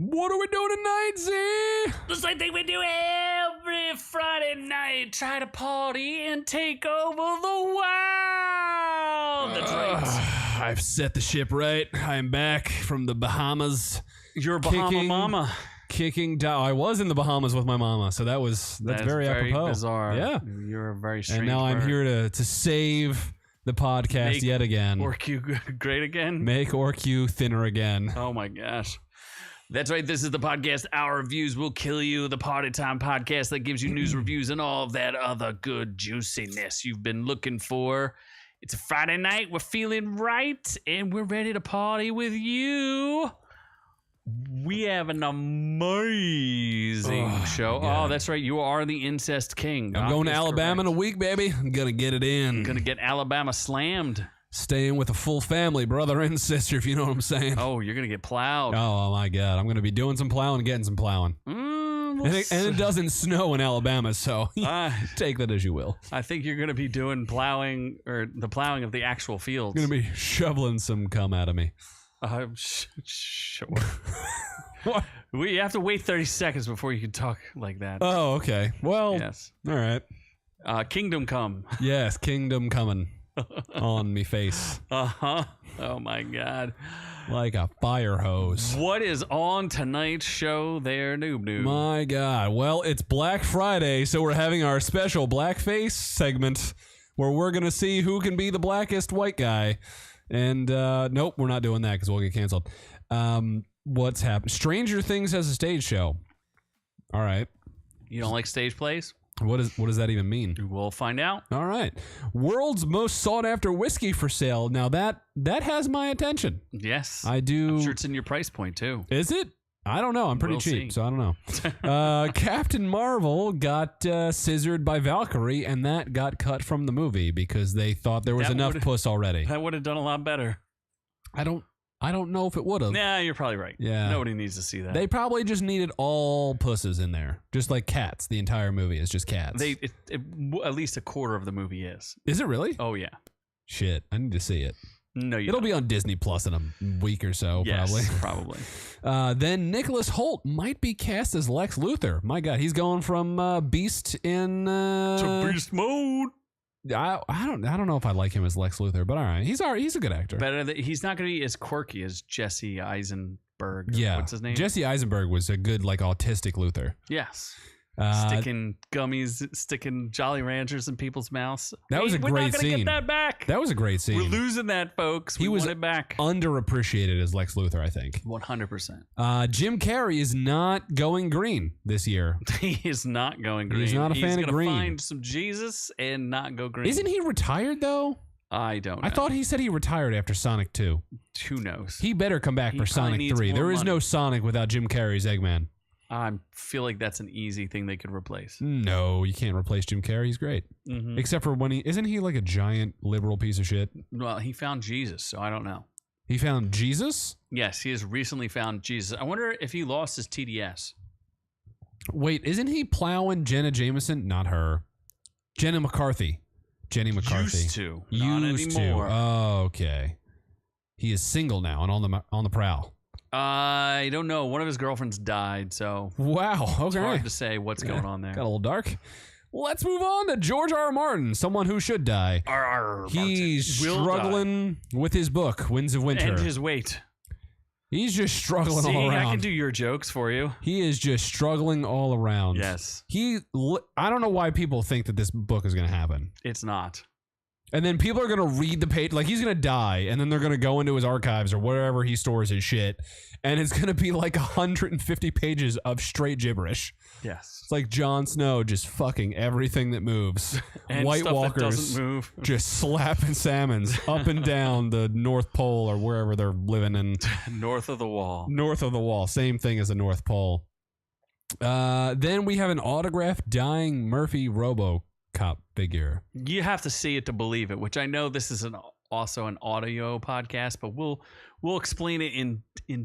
What are we doing tonight, Z? The same thing we do every Friday night. Try to party and take over the world. That's right. I've set the ship right. I am back from the Bahamas. You're a Bahama mama. Kicking down. I was in the Bahamas with my mama, so that's very apropos. Bizarre. Yeah. You're a very strange And now I'm bird. here to save the podcast yet again. Make Orq great again? Make Orq thinner again. Oh my gosh. That's right. This is the podcast, Our Reviews Will Kill You, the Party Time podcast that gives you news, reviews, and all of that other good juiciness you've been looking for. It's a Friday night. We're feeling right, and we're ready to party with you. We have an amazing show. God. Oh, that's right. You are the incest king. I'm going to Alabama in a week, baby. I'm going to get it in. Gonna get Alabama slammed. Staying with a full family, brother and sister, if you know what I'm saying. Oh, you're gonna get plowed. Oh my God. I'm going to be doing some plowing and getting some plowing. And it doesn't snow in Alabama, so take that as you will. I think you're going to be doing plowing, or the plowing of the actual fields. Going to be shoveling some cum out of me. Sure. We have to wait 30 seconds before you can talk like that. Oh, okay. Well, Yes. all right. Kingdom Come. Yes, kingdom coming on me face Uh-huh. Oh, my God. like a fire hose. What is on tonight's show there, Noob Noob? My God. Well, it's Black Friday, so we're having our special blackface segment where we're going to see who can be the blackest white guy. And nope, we're not doing that because we'll get canceled. What's happened? Stranger Things has a stage show. All right. You don't like stage plays? What does that even mean? We'll find out. All right. World's most sought after whiskey for sale. Now that has my attention. Yes. I do. I'm sure it's in your price point, too. Is it? I don't know. I'm pretty We'll cheap, see. so I don't know. Captain Marvel got scissored by Valkyrie, and that got cut from the movie because they thought there was enough puss already. That would have done a lot better. I don't know if it would have. Nah, you're probably right. Yeah. Nobody needs to see that. They probably just needed all pusses in there, just like cats. The entire movie is just cats. At least a quarter of the movie is. Is it really? Oh, yeah. Shit, I need to see it. No, It'll be on Disney Plus in a week or so, yes, probably. probably. Then Nicolas Hoult might be cast as Lex Luther. My God, he's going from Beast in To beast mode. I don't know if I like him as Lex Luthor, but all right, he's a good actor. He's not going to be as quirky as Jesse Eisenberg. Yeah, What's his name? Jesse Eisenberg was a good like autistic Luther. Yes. Sticking Sticking Jolly Ranchers in people's mouths. That was a We're great not gonna scene. Get that back. That was a great scene. We're losing that, folks. He We was want it back. underappreciated as Lex Luthor, I think. 100%. Jim Carrey is not going green this year. He is not going green. He's not a fan of green. He's going to find some Jesus and not go green. Isn't he retired though? I don't know. I thought he said he retired after Sonic 2. Who knows? He better come back He for probably Sonic needs 3. more There is money. no Sonic without Jim Carrey's Eggman. I feel like that's an easy thing they could replace. No, you can't replace Jim Carrey. He's great. Mm-hmm. Except for when isn't he like a giant liberal piece of shit? Well, he found Jesus, so I don't know. He found Jesus? Yes, he has recently found Jesus. I wonder if he lost his TDS. Wait, isn't he plowing Jenna Jameson? Not her. Jenny McCarthy. Used to. Not anymore. Oh, okay. He is single now and on the prowl. I don't know. One of his girlfriends died, so Wow. Okay. it's hard to say what's going on there. Got a little dark. Let's move on to George R. R. Martin, someone who should die. He's Will struggling with his book, Winds of Winter. And his weight. He's just struggling See, all around. I can do your jokes for you. He is just struggling all around. Yes. I don't know why people think that this book is going to happen. It's not. And then people are going to read the page, like he's going to die, and then they're going to go into his archives or wherever he stores his shit, and it's going to be like 150 pages of straight gibberish. Yes. It's like Jon Snow just fucking everything that moves. And White stuff Walkers that doesn't move. just slapping salmons up and down the North Pole or wherever they're living in. North of the wall. North of the wall. Same thing as the North Pole. Then we have an autographed dying Murphy Robocop figure. You have to see it to believe it, which I know this is also an audio podcast, but we'll explain it in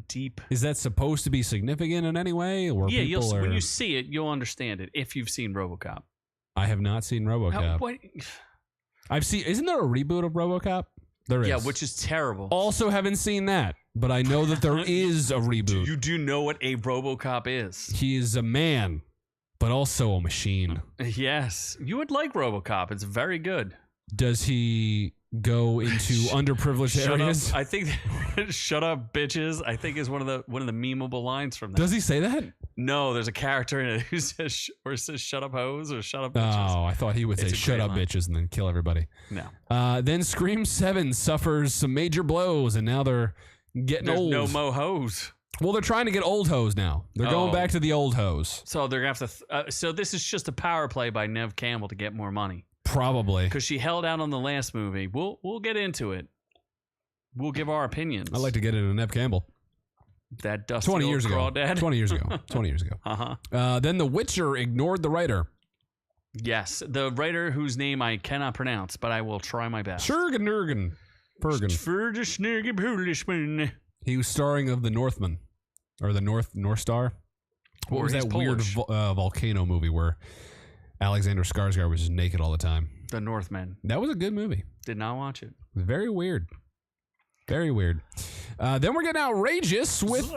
deep. Is that supposed to be significant in any way? Or Yeah, people when you see it, you'll understand it if you've seen RoboCop. I have not seen RoboCop. What? I've seen. Isn't there a reboot of RoboCop? There is. Yeah, which is terrible. Also haven't seen that, but I know that there is a reboot. You do know what a RoboCop is. He is a man, but also a machine. Yes. You would like RoboCop. It's very good. Does he go into underprivileged areas? Up. I think "Shut up, bitches." I think is one of the memeable lines from that. Does he say that? No, there's a character in it who says "Shut up, hoes" or "Shut up, bitches." Oh, I thought he would say "Shut up, bitches" and then kill everybody. No. Then Scream 7 suffers some major blows, and now they're getting There's old. no mo hoes. Well, they're trying to get old hoes now. They're going back to the old hoes. So they're gonna have to. So this is just a power play by Neve Campbell to get more money. Probably. Because she held out on the last movie. We'll get into it. We'll give our opinions. I'd like to get into Neve Campbell. That dusty 20 years ago. crawdad. 20 years ago. 20 years ago. Uh-huh. Then The Witcher ignored the writer. Yes, the writer whose name I cannot pronounce, but I will try my best. Fergen. He was starring of The Northman. Or the North Star. What was that weird volcano movie where Alexander Skarsgård was just naked all the time? The Northman. That was a good movie. Did not watch it. Very weird. Very weird. Then we're getting outrageous with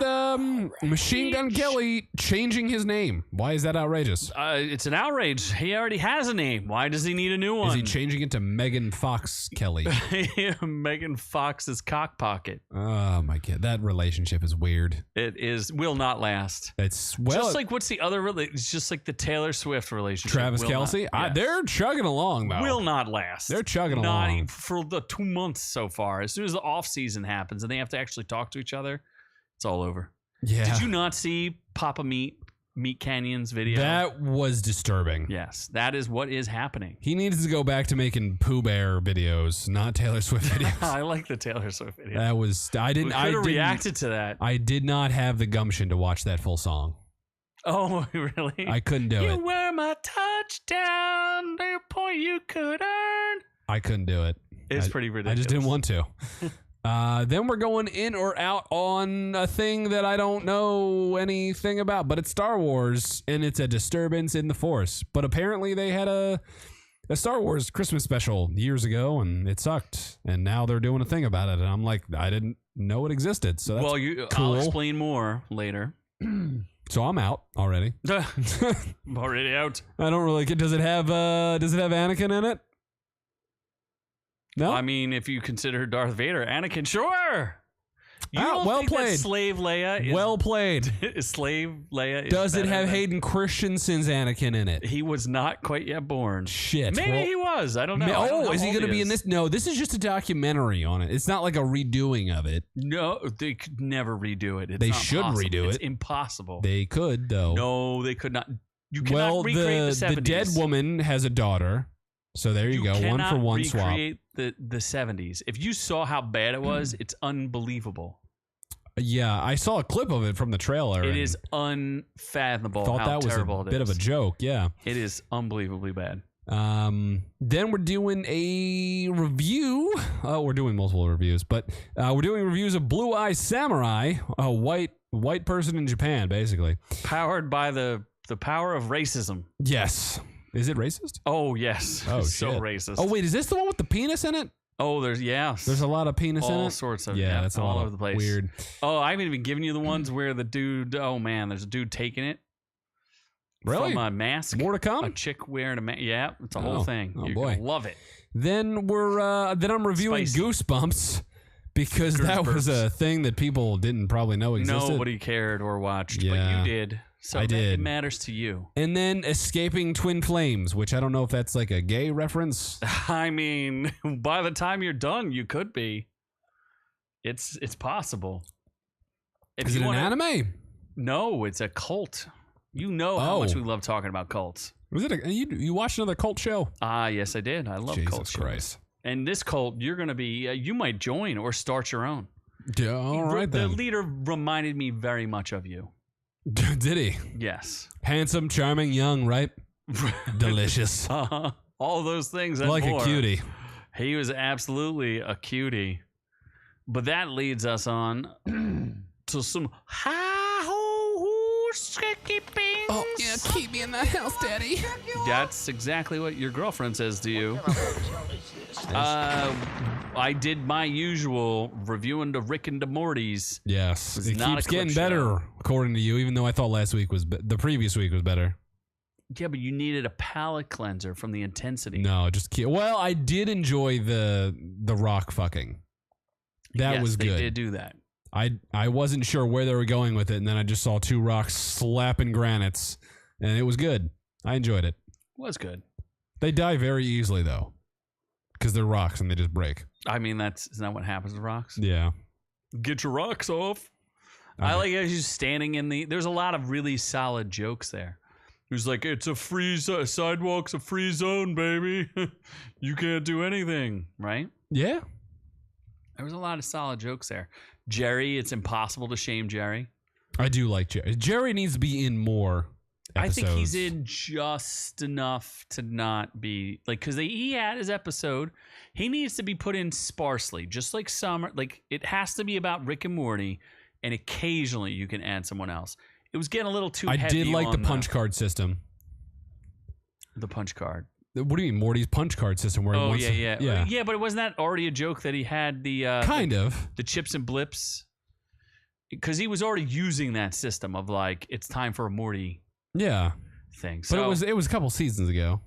Machine Gun Kelly changing his name. Why is that outrageous? It's an outrage. He already has a name. Why does he need a new one? Is he changing it to Megan Fox Kelly? Megan Fox's cock pocket. Oh my God, that relationship is weird. It is. Will not last. It's just like what's the other? It's just like the Taylor Swift relationship. Travis Kelce. They're chugging along though. Will not last. They're chugging along for the 2 months so far. As soon as the off season happens and they have to actually talk to each other, it's all over. Yeah. Did you not see Papa Meat Canyon's video? That was disturbing. Yes, that is what is happening. He needs to go back to making Pooh Bear videos, not Taylor Swift videos. I like the Taylor Swift video. That was I didn't. I could have reacted to that. I did not have the gumption to watch that full song. Oh, really? I couldn't do it. You were my touchdown, the point you could earn. I couldn't do it. It's pretty ridiculous. I just didn't want to. Then we're going in or out on a thing that I don't know anything about, but it's Star Wars, and it's a disturbance in the Force. But apparently they had a Star Wars Christmas special years ago, and it sucked. And now they're doing a thing about it, and I'm like, I didn't know it existed. So that's cool. I'll explain more later. So I'm out already. I'm already out. I don't really get. Does it have Anakin in it? No. I mean, if you consider Darth Vader, Anakin, sure. You don't well think played. That Slave Leia. Well played. Slave Leia. Does it have Hayden Christensen's Anakin in it? He was not quite yet born. Shit. Maybe he was. I don't know. Is he going to be in this? No, this is just a documentary on it. It's not like a redoing of it. No, they could never redo it. They should redo it. It's impossible. They could, though. No, they could not. You cannot recreate the 70s. The dead woman has a daughter. So there you go. One for one swap. You recreate the 70s. If you saw how bad it was, it's unbelievable. Yeah, I saw a clip of it from the trailer. It is unfathomable thought how that was terrible a bit of a joke, yeah. It is unbelievably bad. Then we're doing a review. We're doing multiple reviews, but we're doing reviews of Blue Eye Samurai, a white person in Japan, basically. Powered by the power of racism. Yes. Is it racist? Oh, yes. Oh, so shit. racist. Oh, wait, is this the one with the penis in it? Oh, there's a lot of penis in it. All sorts of that's all all over the place. Weird. Oh, I haven't even given you the ones where the dude. Oh man, there's a dude taking it. Really? From a mask. More to come. A chick wearing a mask. Yeah, it's a whole thing. Oh You're boy, gonna love it. Then I'm reviewing Spicy. Goosebumps because that was a thing that people didn't probably know existed. Nobody cared or watched, but you did. So I did. It matters to you. And then Escaping Twin Flames, which I don't know if that's like a gay reference. I mean, by the time you're done, you could be. It's possible. Is it an anime? No, it's a cult. You know how much we love talking about cults. Was it you watched another cult show? Yes, I did. I love cult shows. Jesus Christ. And this cult, you're going to be, you might join or start your own. Yeah, all right then. The leader reminded me very much of you. Did he? Yes. Handsome, charming, young, right? Delicious. All those things and like more. A cutie. He was absolutely a cutie. But that leads us on to some skipping. Oh, yeah, keep me in the house, Daddy. That's exactly what your girlfriend says to you. I did my usual reviewing the Rick and the Mortys. Yes, it not keeps a clip getting better show. according to you. Even though I thought last week was the previous week was better. Yeah, but you needed a palate cleanser from the intensity. No, just well, I did enjoy the rock fucking. That was good. They did do that. I wasn't sure where they were going with it, and then I just saw two rocks slapping granites, and it was good. I enjoyed it. Was good. They die very easily though, because they're rocks and they just break. I mean, isn't that what happens with rocks? Yeah. Get your rocks off. Okay. I like how he's standing in the. There's a lot of really solid jokes there. He's like, it's a free sidewalk's a free zone, baby. You can't do anything, right? Yeah. There was a lot of solid jokes there. Jerry, it's impossible to shame Jerry. I do like Jerry. Jerry needs to be in more episodes. I think he's in just enough to not be like, because he had his episode. He needs to be put in sparsely, just like Summer. Like, it has to be about Rick and Morty, and occasionally you can add someone else. It was getting a little too heavy. I did like the punch card system. The punch card. What do you mean, Morty's punch card system? Where yeah. But wasn't that already a joke that he had the of the chips and blips? Because he was already using that system of like, it's time for a Morty thing. So, but it was a couple seasons ago.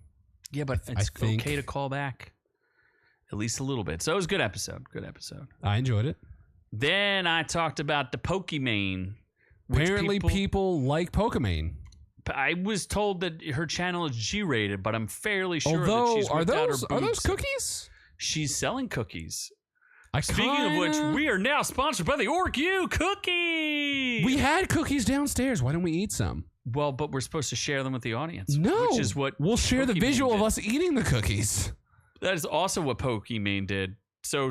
Yeah, but it's okay to call back at least a little bit. So it was a good episode. Good episode. I enjoyed it. Then I talked about the Pokimane. Apparently, people like Pokimane. I was told that her channel is G-rated, but I'm fairly sure that she's are whipped out her boobs. Are those cookies? She's selling cookies. Speaking of which, we are now sponsored by the OrcU Cookie. We had cookies downstairs. Why don't we eat some? Well, but we're supposed to share them with the audience. No, which is what we'll share the visual of us eating the cookies. That is also what Pokimane did. So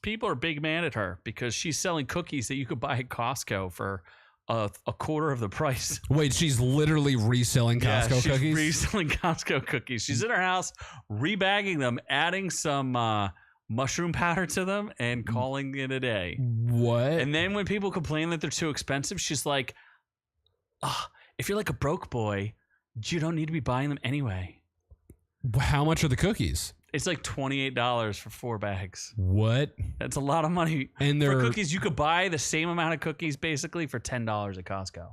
people are big mad at her because she's selling cookies that you could buy at Costco for a quarter of the price. Wait, she's literally reselling Costco cookies? She's reselling Costco cookies. She's in her house rebagging them, adding some mushroom powder to them, and calling it a day. What? And then when people complain that they're too expensive, she's like, if you're like a broke boy, you don't need to be buying them anyway. How much are the cookies? It's like $28 for 4 bags. What? That's a lot of money. And for cookies, you could buy the same amount of cookies basically for $10 at Costco.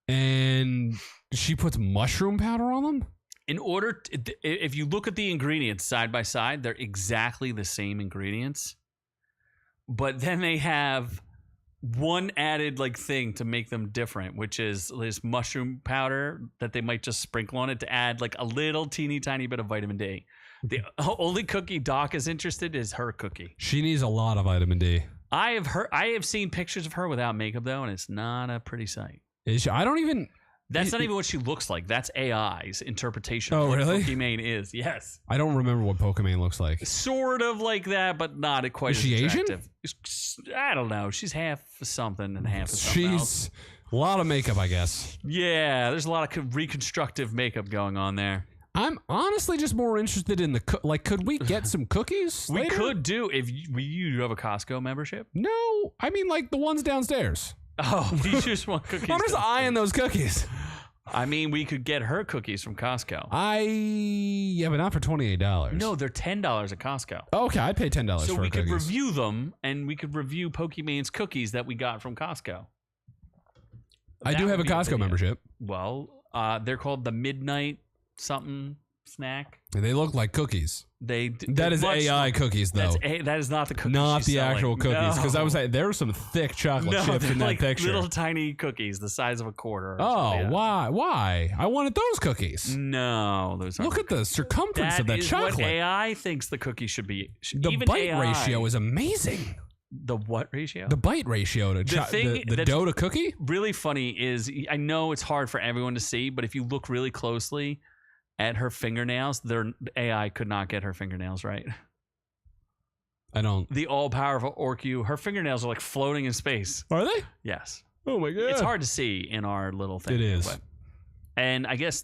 And she puts mushroom powder on them? If you look at the ingredients side by side, they're exactly the same ingredients. But then they have one added thing to make them different, which is this mushroom powder that they might just sprinkle on it to add like a little teeny tiny bit of vitamin D. The only cookie Doc is interested in is her cookie. She needs a lot of vitamin D. I have seen pictures of her without makeup though, and it's not a pretty sight. I don't even. That's not even what she looks like. That's AI's interpretation of what really? Pokimane is. Yes. I don't remember what Pokimane looks like. Sort of like that, but not quite is as she attractive. Asian? I don't know. She's half something and half something else. A lot of makeup, I guess. Yeah, there's a lot of reconstructive makeup going on there. I'm honestly just more interested in could we get some cookies We later? could do if you have a Costco membership. No, I mean the ones downstairs. Oh, you just want cookies. I'm just eyeing those cookies. I mean, we could get her cookies from Costco. But not for $28. No, they're $10 at Costco. Okay, I'd pay $10 for So we could cookies. review them, and we could review Pokimane's cookies that we got from Costco. I do have a Costco membership. Well, they're called the Midnight something snack. They look like cookies. That is AI cookies, though. That is not the cookies. Not she's the selling. actual cookies, because No. I was like, there were some thick chocolate chips in that like picture. little tiny cookies the size of a quarter. Why? Why? I wanted those cookies. No, those aren't. Look at the circumference of that is chocolate. What AI thinks the cookie should be. The Even bite AI, ratio is amazing. The what ratio? The bite ratio to the dough to cookie. Really funny is I know it's hard for everyone to see, but if you look really closely at her fingernails, their AI could not get her fingernails right. I don't. The all-powerful OrcU, her fingernails are like floating in space. Are they? Yes. Oh my god. It's hard to see in our little thing. It is. But, and I guess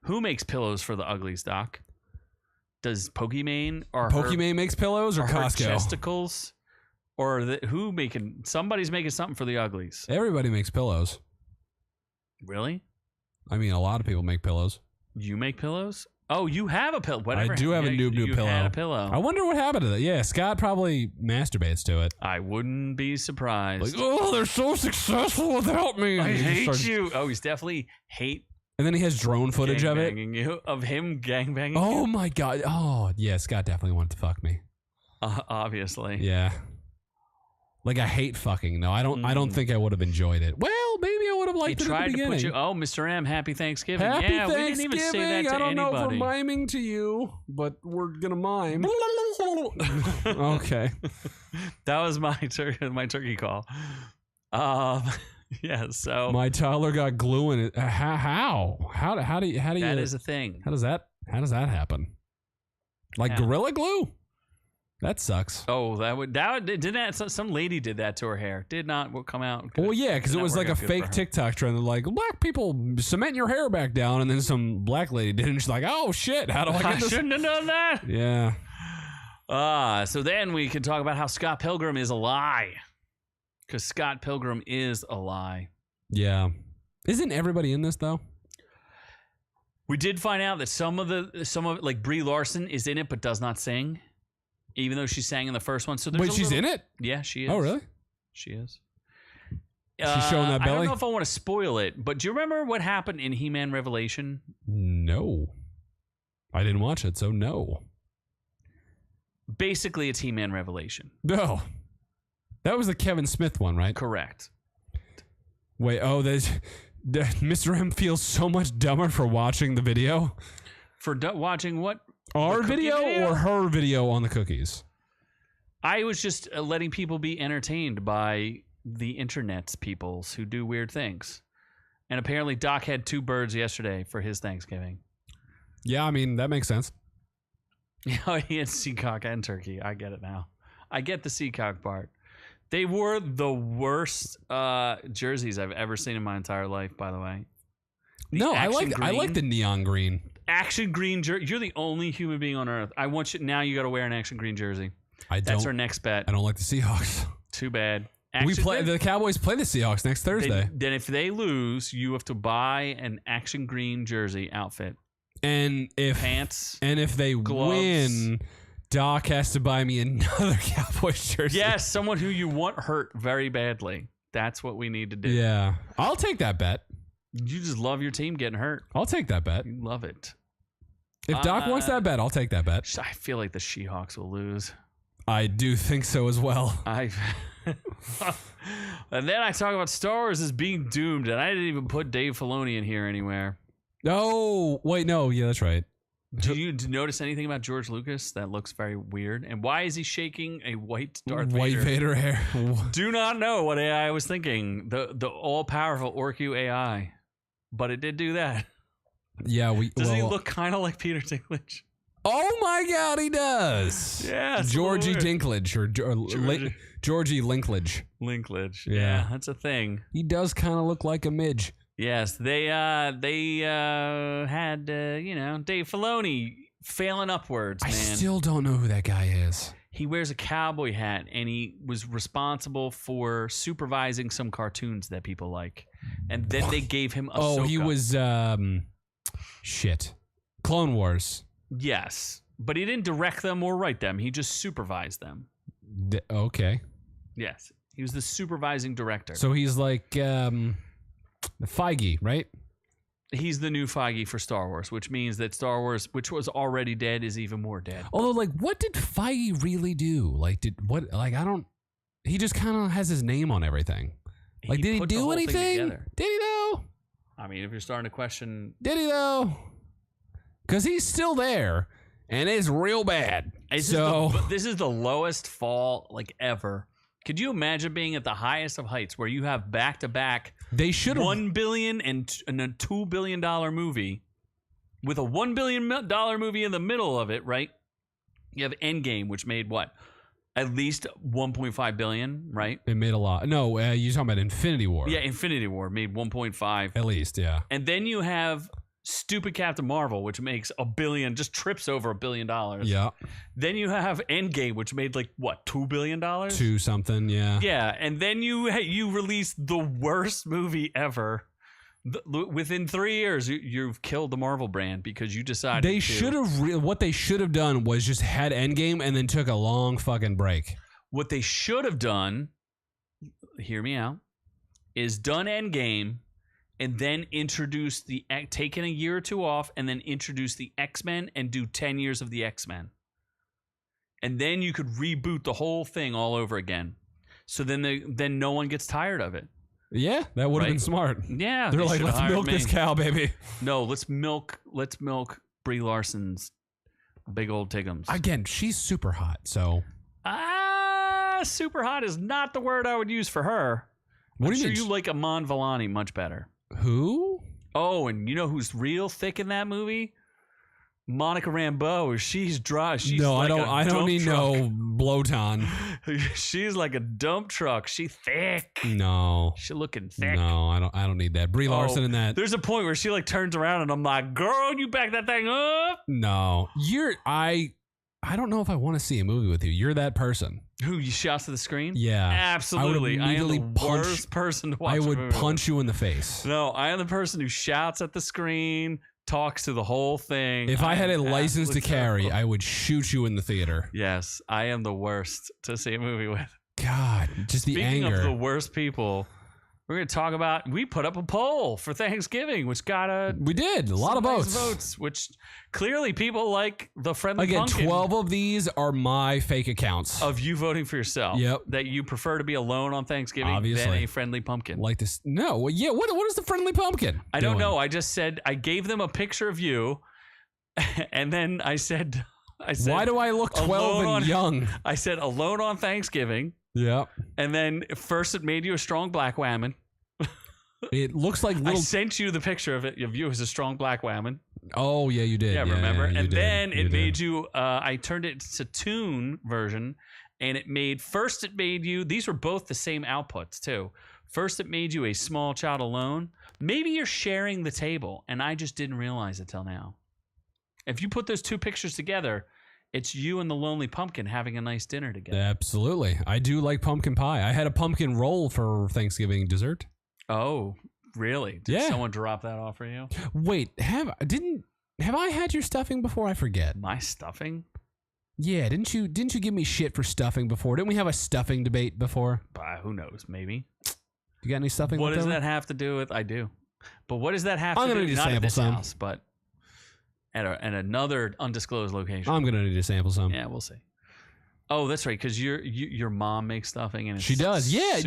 who makes pillows for the uglies, Doc? Does Pokimane or Pokimane makes pillows or her Costco? Chesticles? Or somebody's making something for the uglies. Everybody makes pillows. Really? I mean, a lot of people make pillows. You make pillows? Oh, you have a pillow. Whatever. I do have a new you pillow. Had a pillow. I wonder what happened to that. Yeah, Scott probably masturbates to it. I wouldn't be surprised. Like, oh, they're so successful without me. I hate you. Oh, he's definitely hate. And then he has drone footage of it. You, of him gangbanging. Oh you? my god. Oh yeah, Scott definitely wanted to fuck me. Obviously. Yeah. Like I hate fucking though. I don't think I would have enjoyed it. Well, maybe I would have liked it at the beginning. Put you. Oh, Mr. M, happy Thanksgiving. Happy Thanksgiving. We didn't even say that to I don't know if anybody. we're miming to you, but we're gonna mime. Okay. That was my turkey call. Yeah, so My toddler got glue in it. How do you that is a thing. How does that happen? Like Gorilla Glue? That sucks. Oh, some lady did that to her hair. Did not come out good. Well, yeah, because it was like a fake TikTok trend. They're like, black people cement your hair back down, and then some black lady did it, and she's like, oh shit, how do I get this? Shouldn't have done that. Yeah. So then we can talk about how Scott Pilgrim is a lie. Because Scott Pilgrim is a lie. Yeah. Isn't everybody in this though? We did find out that some of like Brie Larson is in it but does not sing, even though she sang in the first one. So wait, she's in it? Yeah, she is. Oh, really? She is. She's showing that belly? I don't know if I want to spoil it, but do you remember what happened in He-Man Revelation? No. I didn't watch it, so no. Basically, it's He-Man Revelation. No. That was the Kevin Smith one, right? Correct. Wait, Mr. M feels so much dumber for watching the video? For watching what? Our video or her video on the cookies? I was just letting people be entertained by the internet's peoples who do weird things. And apparently Doc had 2 birds yesterday for his Thanksgiving. Yeah, I mean, that makes sense. Yeah, he had seacock and turkey. I get it now. I get the seacock part. They wore the worst jerseys I've ever seen in my entire life, by the way. I like the neon green. Action green jersey. You're the only human being on earth. I want you now. You got to wear an action green jersey. That's our next bet. I don't like the Seahawks. Too bad. The Cowboys play the Seahawks next Thursday. Then if they lose, you have to buy an action green jersey outfit. And if pants and if they win, Doc has to buy me another Cowboys jersey. Yes, someone who you want hurt very badly. That's what we need to do. Yeah. I'll take that bet. You just love your team getting hurt. I'll take that bet. You love it. If Doc wants that bet, I'll take that bet. I feel like the Seahawks will lose. I do think so as well. And then I talk about Star Wars as being doomed, and I didn't even put Dave Filoni in here anywhere. Oh, wait, no. Yeah, that's right. Do you notice anything about George Lucas that looks very weird? And why is he shaking a white Darth Vader? White Vader hair. Do not know what AI was thinking. The all-powerful Orcu AI. But it did do that. Yeah, Does he look kind of like Peter Dinklage? Oh my God, he does. Yeah, Georgie Dinklage or Georgie Linklage. Linklage. Yeah, that's a thing. He does kind of look like a midge. Yes, they had Dave Filoni failing upwards. Man. I still don't know who that guy is. He wears a cowboy hat, and he was responsible for supervising some cartoons that people like. And then they gave him Ahsoka. Oh, he was Clone Wars. Yes, but he didn't direct them or write them. He just supervised them. Okay. Yes, he was the supervising director. So he's like Feige, right? He's the new Feige for Star Wars, which means that Star Wars, which was already dead, is even more dead. Although, like, what did Feige really do? He just kind of has his name on everything. Like, did he do anything? Did he though? I mean, if you're starting to question, did he though? Because he's still there, and it's real bad. This is the lowest fall like ever. Could you imagine being at the highest of heights where you have back-to-back they should $1 billion and a $2 billion movie with a $1 billion movie in the middle of it, right? You have Endgame, which made what? At least $1.5 billion, right? It made a lot. No, you're talking about Infinity War. Yeah, Infinity War made 1.5. At least, yeah. And then you have stupid Captain Marvel, which makes $1 billion, just trips over $1 billion. Yeah. Then you have Endgame, which made like what, $2 billion? 2 something, yeah. Yeah, and then you release the worst movie ever Within 3 years, you've killed the Marvel brand because you decided They should have. What they should have done was just had Endgame and then took a long fucking break. What they should have done, hear me out, is done Endgame and then introduce taken a year or two off and then introduce the X-Men and do 10 years of the X-Men. And then you could reboot the whole thing all over again. So then no one gets tired of it. Yeah, that would have been smart. Yeah. They're like, let's milk this cow, baby. No, let's milk Brie Larson's big old tiggums. Again, she's super hot, so. Super hot is not the word I would use for her. What do you mean? mean? You like Iman Vellani much better. Who? Oh, and you know who's real thick in that movie? Monica Rambeau. She's dry. She's no, like I don't need no bloaton. She's like a dump truck. She thick. No. She looking thick. No, I don't need that. Brie Larson in that. There's a point where she like turns around and I'm like, girl, you back that thing up. No. I don't know if I want to see a movie with you. You're that person. Who, you shouts to the screen? Yeah. Absolutely. I am the worst person to watch. I would punch you in the face. No, I am the person who shouts at the screen, talks to the whole thing. If I had a license to carry, I would shoot you in the theater. Yes, I am the worst to see a movie with. God, just the anger. Speaking of the worst people, we're going to talk about, we put up a poll for Thanksgiving, which got we did. A lot of votes, which clearly people like the friendly pumpkin. 12 of these are my fake accounts. Of you voting for yourself. Yep. That you prefer to be alone on Thanksgiving Obviously. than a friendly pumpkin. Like this. No. Well, yeah. What is the friendly pumpkin? I don't know. I just said, I gave them a picture of you. And then I said, why do I look 12 and young? I said alone on Thanksgiving. Yeah. And then first it made you a strong black woman. It looks like little. I sent you the picture of you as a strong black woman. Oh yeah, you did. Yeah, remember? And then it made did. you. I turned it to toon version, and it made you. These were both the same outputs too. First, it made you a small child alone. Maybe you're sharing the table, and I just didn't realize it till now. If you put those two pictures together, it's you and the lonely pumpkin having a nice dinner together. Absolutely. I do like pumpkin pie. I had a pumpkin roll for Thanksgiving dessert. Oh, really? Did someone drop that off for you? Wait, have I had your stuffing before? I forget. My stuffing? Yeah, didn't you give me shit for stuffing before? Didn't we have a stuffing debate before? Who knows? Maybe. You got any stuffing? What does that have to do with? I do. But what does that have to do? I'm gonna need to sample some. House, but at another undisclosed location. I'm gonna need to sample some. Yeah, we'll see. Oh, that's right, because your mom makes stuffing and it's she does. Yeah,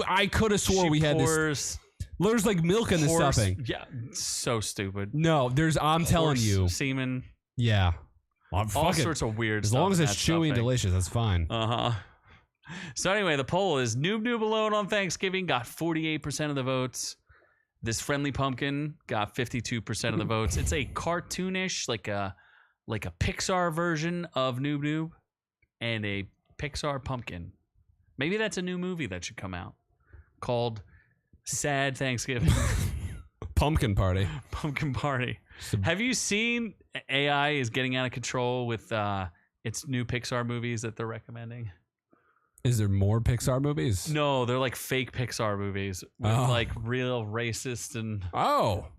I could have swore we had this. There's like milk in the stuffing. Yeah, so stupid. No, I'm telling you, semen. Yeah, all sorts of weird stuff. As long as it's chewy and delicious, that's fine. So anyway, the poll is Noob alone on Thanksgiving got 48% of the votes. This friendly pumpkin got 52% of the votes. It's a cartoonish, like a Pixar version of Noob. And a Pixar pumpkin. Maybe that's a new movie that should come out called Sad Thanksgiving. Pumpkin Party. Pumpkin Party. Have you seen AI is getting out of control with its new Pixar movies that they're recommending? Is there more Pixar movies? No, they're like fake Pixar movies with like real racist and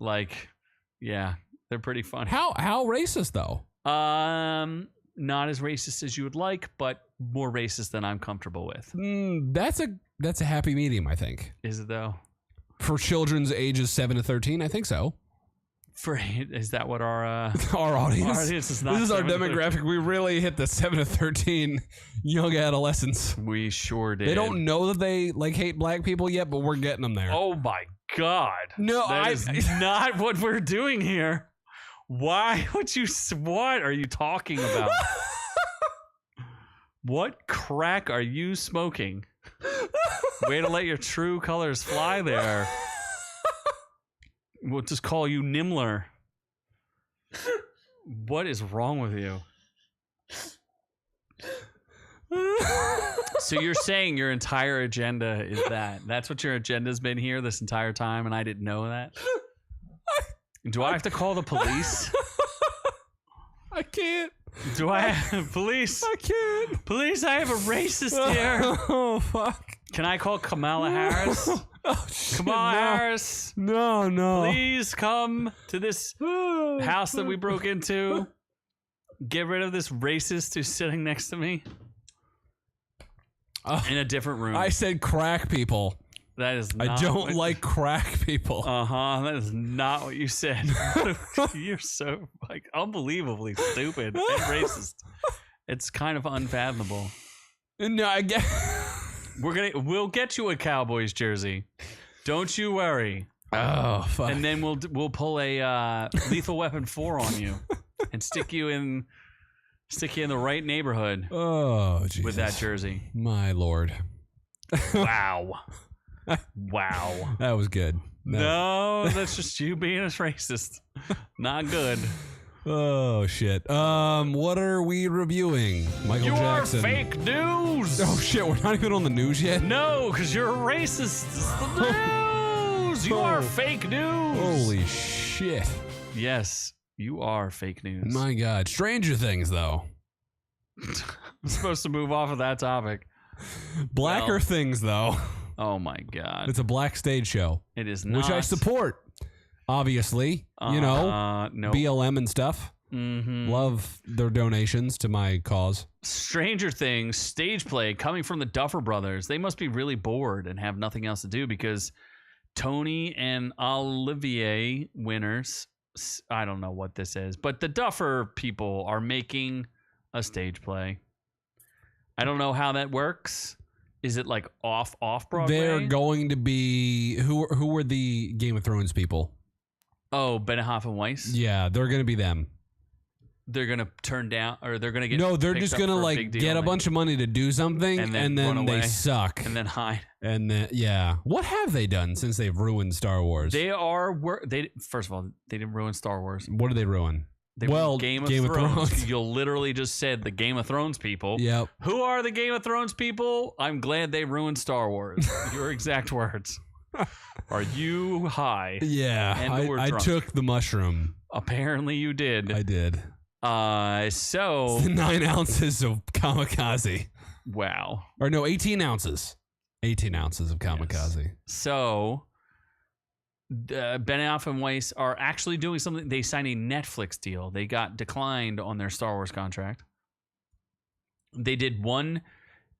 like, yeah, they're pretty funny. How racist though? Not as racist as you would like, but more racist than I'm comfortable with. That's a happy medium, I think. Is it though? For children's ages 7 to 13, I think so. Is that what our our audience? Our audience is not. This is our demographic. We really hit the 7 to 13 young adolescents. We sure did. They don't know that they like hate black people yet, but we're getting them there. Oh my god! No, that is not what we're doing here. Why would you? What are you talking about? What crack are you smoking? Way to let your true colors fly there. We'll just call you Nimmler. What is wrong with you? So you're saying your entire agenda is that? That's what your agenda's been here this entire time, and I didn't know that? Do I have to call the police? I can't. Do I have police? I can't. Police, I have a racist here. Oh, fuck. Can I call Kamala Harris? Oh, shit, Come on, no. Harris. No. Please come to this house that we broke into. Get rid of this racist who's sitting next to me in a different room. I said crack people. That is not I don't like crack people. That is not what you said. You're so unbelievably stupid and racist. It's kind of unfathomable. No, I get. We'll get you a Cowboys jersey. Don't you worry. Oh fuck. And then we'll pull a Lethal Weapon 4 on you and stick you in the right neighborhood. Oh, Jesus. With that jersey. My lord. Wow. Wow. That was good. No, that's just you being a racist. Not good. Oh shit. What are we reviewing? Michael Jackson. You're fake news. Oh shit, we're not even on the news yet? No, because you're a racist. It's the news. You are fake news. Holy shit. Yes, you are fake news. My God. Stranger Things, though. I'm supposed to move off of that topic. Blacker Things, though. Oh my God. It's a black stage show. It is not. Which I support. Obviously. You know, no. BLM and stuff. Mm-hmm. Love their donations to my cause. Stranger Things stage play coming from the Duffer Brothers. They must be really bored and have nothing else to do because Tony and Olivier winners, I don't know what this is, but the Duffer people are making a stage play. I don't know how that works. Is it like off Broadway? They're going to be who were the Game of Thrones people? Oh, Benioff and Weiss? Yeah, they're going to be them. They're going to turn down, or they're going to get No, they're just going to like get a bunch of money to do something and then they suck. And then hide. And then, yeah. What have they done since they've ruined Star Wars? First of all, they didn't ruin Star Wars. What did they ruin? Game of Thrones. You literally just said the Game of Thrones people. Yep. Who are the Game of Thrones people? I'm glad they ruined Star Wars. Your exact words. Are you high? Yeah. I took the mushroom. Apparently you did. I did. So 9 ounces of kamikaze. Wow. Or no, 18 ounces. 18 ounces of kamikaze. Yes. So Benioff and Weiss are actually doing something. They signed a Netflix deal. They got declined on their Star Wars contract. They did one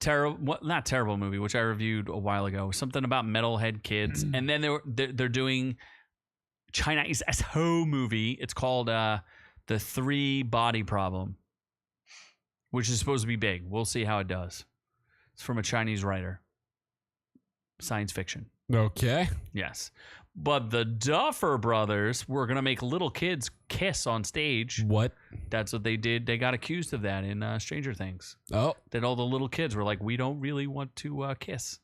not terrible movie, which I reviewed a while ago. Something about metalhead kids, and then they're doing Chinese sough movie. It's called The 3 Body Problem, which is supposed to be big. We'll see how it does. It's from a Chinese writer. Science fiction. Okay. Yes. But the Duffer Brothers were going to make little kids kiss on stage. What? That's what they did. They got accused of that in Stranger Things. Oh. That all the little kids were like, we don't really want to kiss.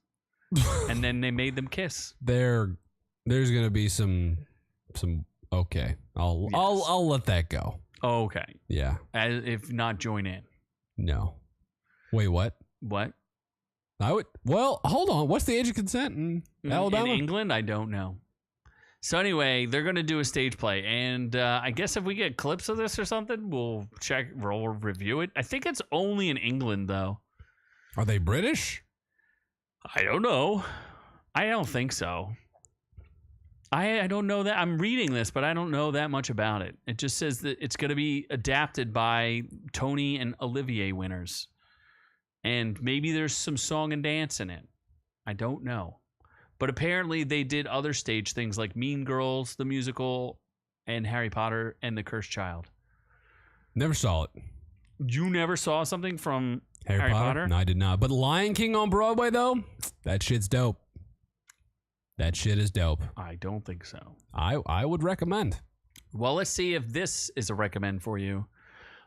And then they made them kiss. There's going to be some okay. I'll let that go. Okay. Yeah. If not, join in. No. Wait, what? What? Well, hold on. What's the age of consent in Alabama? In England, I don't know. So anyway, they're going to do a stage play, and I guess if we get clips of this or something, we'll review it. I think it's only in England, though. Are they British? I don't know. I don't think so. I don't know that. I'm reading this, but I don't know that much about it. It just says that it's going to be adapted by Tony and Olivier winners. And maybe there's some song and dance in it. I don't know. But apparently they did other stage things like Mean Girls, the musical, and Harry Potter and the Cursed Child. Never saw it. You never saw something from Harry Potter? No, I did not. But Lion King on Broadway, though, that shit's dope. That shit is dope. I don't think so. I would recommend. Well, let's see if this is a recommend for you.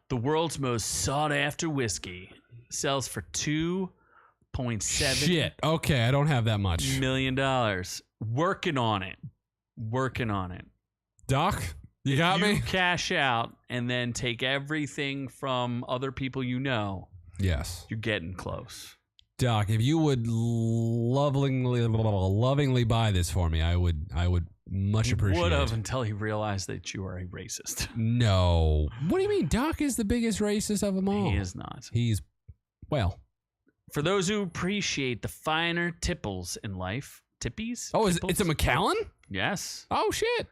The world's most sought-after whiskey sells for $2.7 shit. Okay, I don't have that much. $million. Working on it. Doc, you got me? Cash out and then take everything from other people you know. Yes. You're getting close. Doc, if you would lovingly buy this for me, I would much appreciate it. Would have until he realized that you are a racist. No. What do you mean? Doc is the biggest racist of them all. He is not. Well. For those who appreciate the finer tipples in life, tippies. Oh, it's a Macallan? Yes. Oh, shit.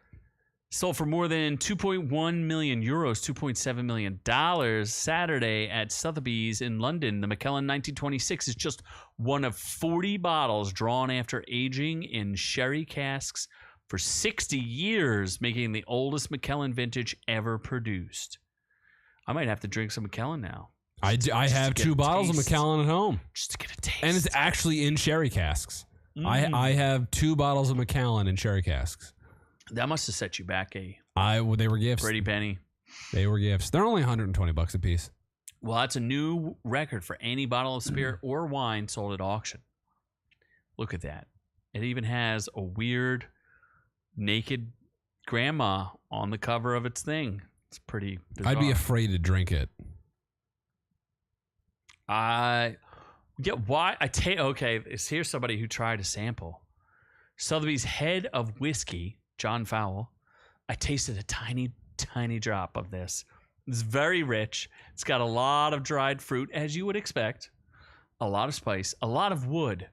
Sold for more than 2.1 million euros, $2.7 million Saturday at Sotheby's in London. The Macallan 1926 is just one of 40 bottles drawn after aging in sherry casks for 60 years, making the oldest Macallan vintage ever produced. I might have to drink some Macallan now. I have 2 bottles of Macallan at home. Just to get a taste. And it's actually in sherry casks. I have 2 bottles of Macallan in sherry casks. That must have set you back they were gifts. pretty penny. They were gifts. They're only $120 a piece. Well, that's a new record for any bottle of spirit or wine sold at auction. Look at that. It even has a weird naked grandma on the cover of its thing. It's pretty bizarre. I'd be afraid to drink it. Why? Okay, here's somebody who tried a sample. Sotheby's head of whiskey, John Fowle. I tasted a tiny, tiny drop of this. It's very rich. It's got a lot of dried fruit, as you would expect. A lot of spice, a lot of wood.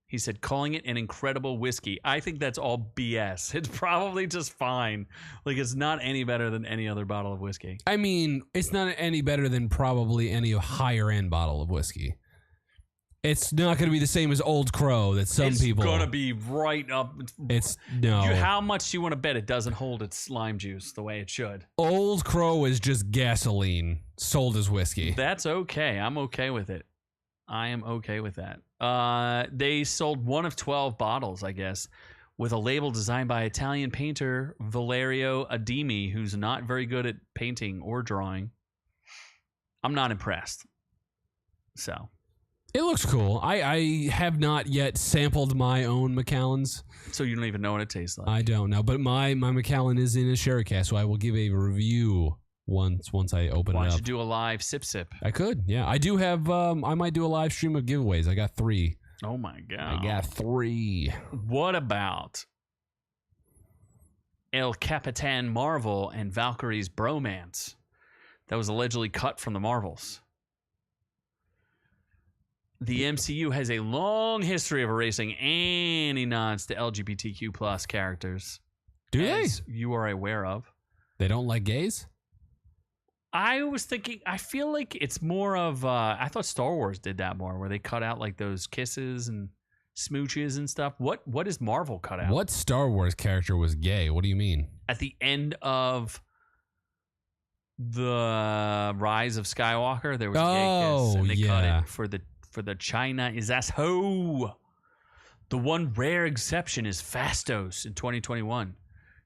He said, calling it an incredible whiskey. I think that's all BS. It's probably just fine. Like, it's not any better than any other bottle of whiskey. I mean, it's not any better than probably any higher end bottle of whiskey. It's not going to be the same as Old Crow that some people... It's going to be right up... No. How much do you want to bet it doesn't hold its lime juice the way it should? Old Crow is just gasoline sold as whiskey. That's okay. I'm okay with it. I am okay with that. They sold one of 12 bottles, I guess, with a label designed by Italian painter Valerio Adimi, who's not very good at painting or drawing. I'm not impressed. So... It looks cool. I have not yet sampled my own Macallans. So you don't even know what it tastes like. I don't know, but my Macallan is in a sherry cask, so I will give a review once I open it Why up. don't you do a live sip? I could, yeah. I do have. I might do a live stream of giveaways. I got 3. Oh my god! I got 3. What about El Capitan Marvel and Valkyrie's bromance? That was allegedly cut from the Marvels. The MCU has a long history of erasing any nods to LGBTQ plus characters. Do they? You are aware of. They don't like gays? I was thinking, I feel like it's more of, I thought Star Wars did that more, where they cut out like those kisses and smooches and stuff. What is Marvel cut out? What Star Wars character was gay? What do you mean? At the end of the Rise of Skywalker, there was a gay kiss, and they cut it for the China is as ho. The one rare exception is Fastos in 2021,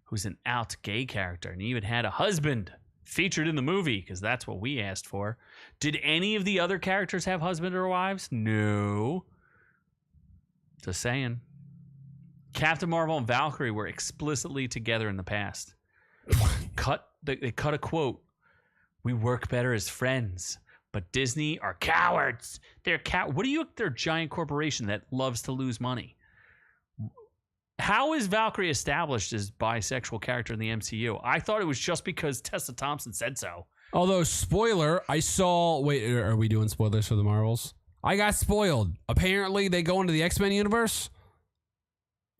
who's an out gay character, and he even had a husband featured in the movie, because that's what we asked for. Did any of the other characters have husband or wives? No. Just saying. Captain Marvel and Valkyrie were explicitly together in the past. They cut a quote. We work better as friends, but Disney are cowards. They're They're a giant corporation that loves to lose money. How is Valkyrie established as bisexual character in the MCU? I thought it was just because Tessa Thompson said so. Although, spoiler, I saw... Wait, are we doing spoilers for the Marvels? I got spoiled. Apparently, they go into the X-Men universe?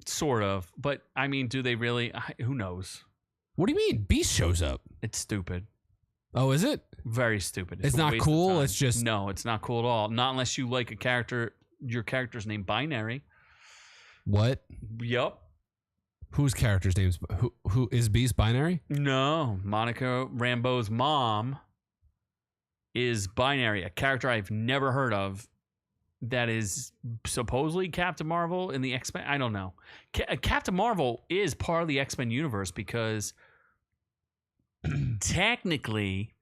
Sort of. But, I mean, do they really? Who knows? What do you mean? Beast shows up. It's stupid. Oh, is it? Very stupid. It's not cool? It's just... No, it's not cool at all. Not unless you like a character... Your character's named Binary. What? Yup. Whose character's name's... Who is Beast binary? No. Monica Rambeau's mom is Binary, a character I've never heard of that is supposedly Captain Marvel in the X-Men. I don't know. Captain Marvel is part of the X-Men universe because technically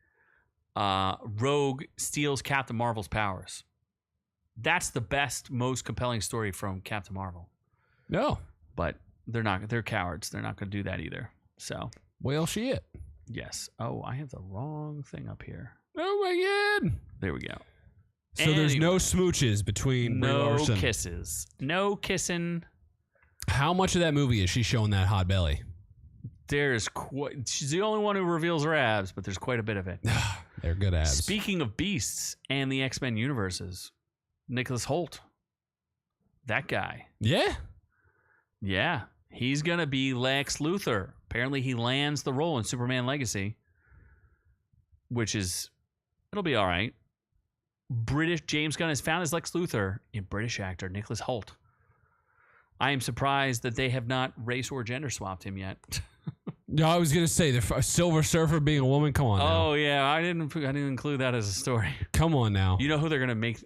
Rogue steals Captain Marvel's powers. That's the best, most compelling story from Captain Marvel. No. But they're cowards. They're not going to do that either. So. Well, shit. Yes. Oh, I have the wrong thing up here. Oh, my God. There we go. So there's no smooches between Brie Larson. No kisses. No kissing. How much of that movie is she showing that hot belly? She's the only one who reveals her abs, but there's quite a bit of it. They're good abs. Speaking of beasts and the X-Men universes, Nicolas Hoult. That guy. Yeah? Yeah, he's going to be Lex Luther. Apparently, he lands the role in Superman Legacy, which is, it'll be all right. British James Gunn has found his Lex Luthor in British actor Nicolas Hoult. I am surprised that they have not race or gender swapped him yet. No, I was gonna say the Silver Surfer being a woman. Come on. Oh yeah, I didn't include that as a story. Come on now. You know who they're gonna make?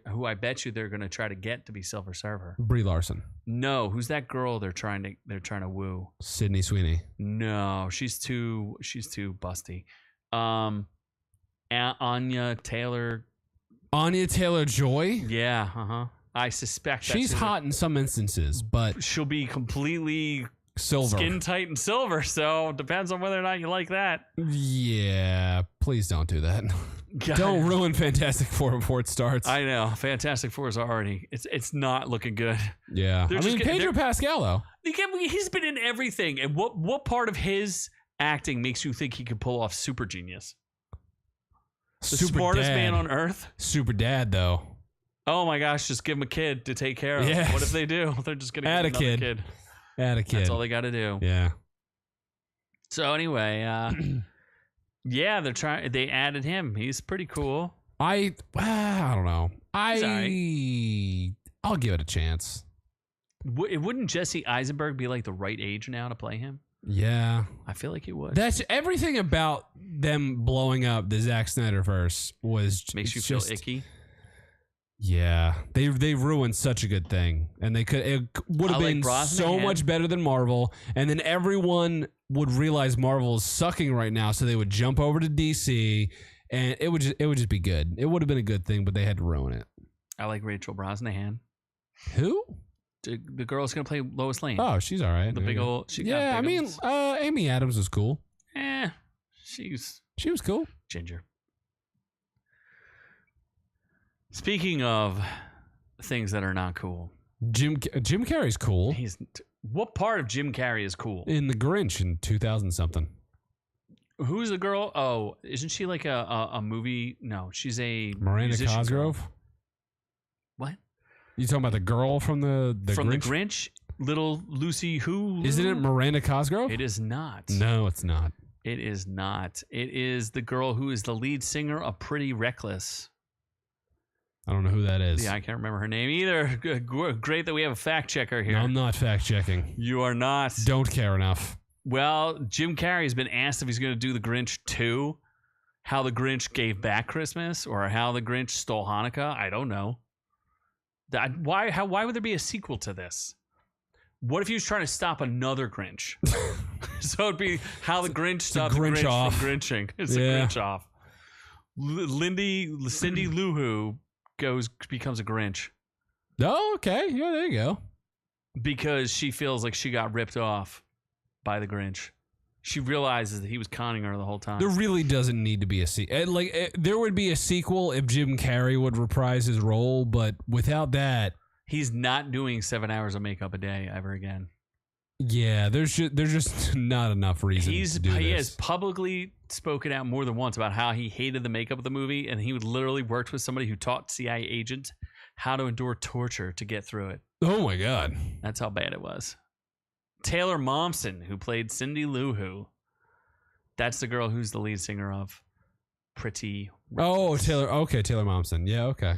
Who I bet you they're gonna try to get to be Silver Surfer? Brie Larson. No, who's that girl they're trying to woo? Sydney Sweeney. No, she's too busty. Anya Taylor. Anya Taylor-Joy. Yeah, I suspect she's hot in some instances, but she'll be completely silver, skin tight and silver. So depends on whether or not you like that. Yeah, please don't do that. Don't ruin Fantastic Four before it starts. I know Fantastic Four is already it's not looking good. Yeah, I mean Pedro Pascal though. He's been in everything. And what part of his acting makes you think he could pull off Super Genius? The smartest man on earth? Super dad, though. Oh my gosh, just give him a kid to take care of. Yes. What if they do? They're just going to add get another kid. Add a kid. That's all they got to do. Yeah. So anyway, yeah, they added him. He's pretty cool. I don't know. Sorry. I'll give it a chance. Wouldn't Jesse Eisenberg be like the right age now to play him? Yeah, I feel like he would. That's everything about them blowing up the Zack Snyder verse makes you feel icky. Yeah, they ruined such a good thing, and it would have been so much better than Marvel, and then everyone would realize Marvel is sucking right now, so they would jump over to DC, and it would just be good. It would have been a good thing, but they had to ruin it. I like Rachel Brosnahan. Who? The girl's gonna play Lois Lane. Oh, she's all right. The big old. Yeah, I mean, Amy Adams was cool. She was cool. Ginger. Speaking of things that are not cool, Jim Carrey's cool. What part of Jim Carrey is cool? In The Grinch in 2000 something. Who's the girl? Oh, isn't she like a movie? No, she's a Miranda Cosgrove. Girl. What? You talking about the girl from the Grinch? The Grinch? Little Lucy who? Isn't it Miranda Cosgrove? It is not. No, it's not. It is not. It is the girl who is the lead singer of Pretty Reckless. I don't know who that is. Yeah, I can't remember her name either. Great that we have a fact checker here. No, I'm not fact checking. You are not. Don't care enough. Well, Jim Carrey has been asked if he's going to do The Grinch 2, how the Grinch gave back Christmas, or how the Grinch stole Hanukkah. I don't know. Why would there be a sequel to this? What if he was trying to stop another Grinch? So it'd be how the Grinch stopped the Grinch off. From Grinching. It's the Grinch off. Cindy Lou Who becomes a Grinch. Oh, okay. Yeah, there you go. Because she feels like she got ripped off by the Grinch. She realizes that he was conning her the whole time. There really doesn't need to be a sequel. There would be a sequel if Jim Carrey would reprise his role, but without that, he's not doing 7 hours of makeup a day ever again. Yeah, there's just not enough reason to do this. He has publicly spoken out more than once about how he hated the makeup of the movie, and he would literally worked with somebody who taught CIA agents how to endure torture to get through it. Oh my God. That's how bad it was. Taylor Momsen, who played Cindy Lou Who. That's the girl who's the lead singer of Pretty Reckless. Oh, Taylor. Okay, Taylor Momsen. Yeah, okay.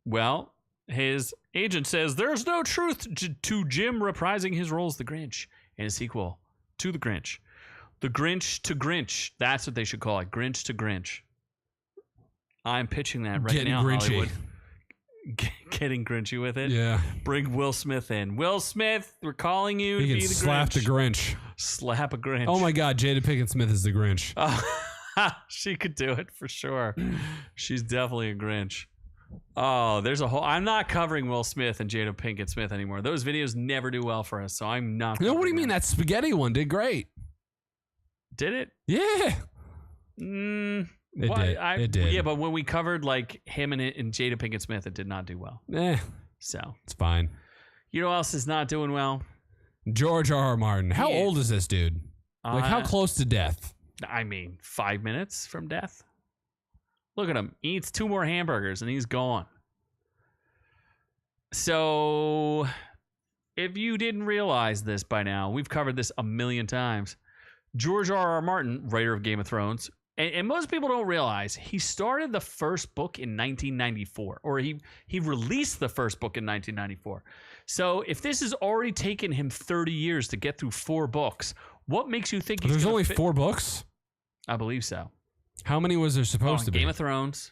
Well, his agent says there's no truth to Jim reprising his role as the Grinch in a sequel to The Grinch. The Grinch to Grinch. That's what they should call it. Grinch to Grinch. I'm pitching that right now, Grinchy. Hollywood. Getting grinchy with it. Yeah. Bring Will Smith in. Will Smith, we're calling you to be the Grinch. Slap the Grinch. Slap a Grinch. Oh my God, Jada Pinkett Smith is the Grinch. She could do it for sure. She's definitely a Grinch. Oh, there's a whole. I'm not covering Will Smith and Jada Pinkett Smith anymore. Those videos never do well for us, so I'm not. No, what do you mean? That spaghetti one did great. Did it? Yeah. It did. Yeah, but when we covered like him and Jada Pinkett Smith, it did not do well. So it's fine. You know what else is not doing well? George R.R. Martin. How old is this dude? Like how close to death? I mean, 5 minutes from death. Look at him. He eats 2 more hamburgers and he's gone. So if you didn't realize this by now, we've covered this a million times. George R.R. Martin, writer of Game of Thrones, and most people don't realize he started the first book in 1994, or he released the first book in 1994. So if this has already taken him 30 years to get through 4 books, what makes you think There's only 4 books? I believe so. How many was there supposed to be? Game of Thrones.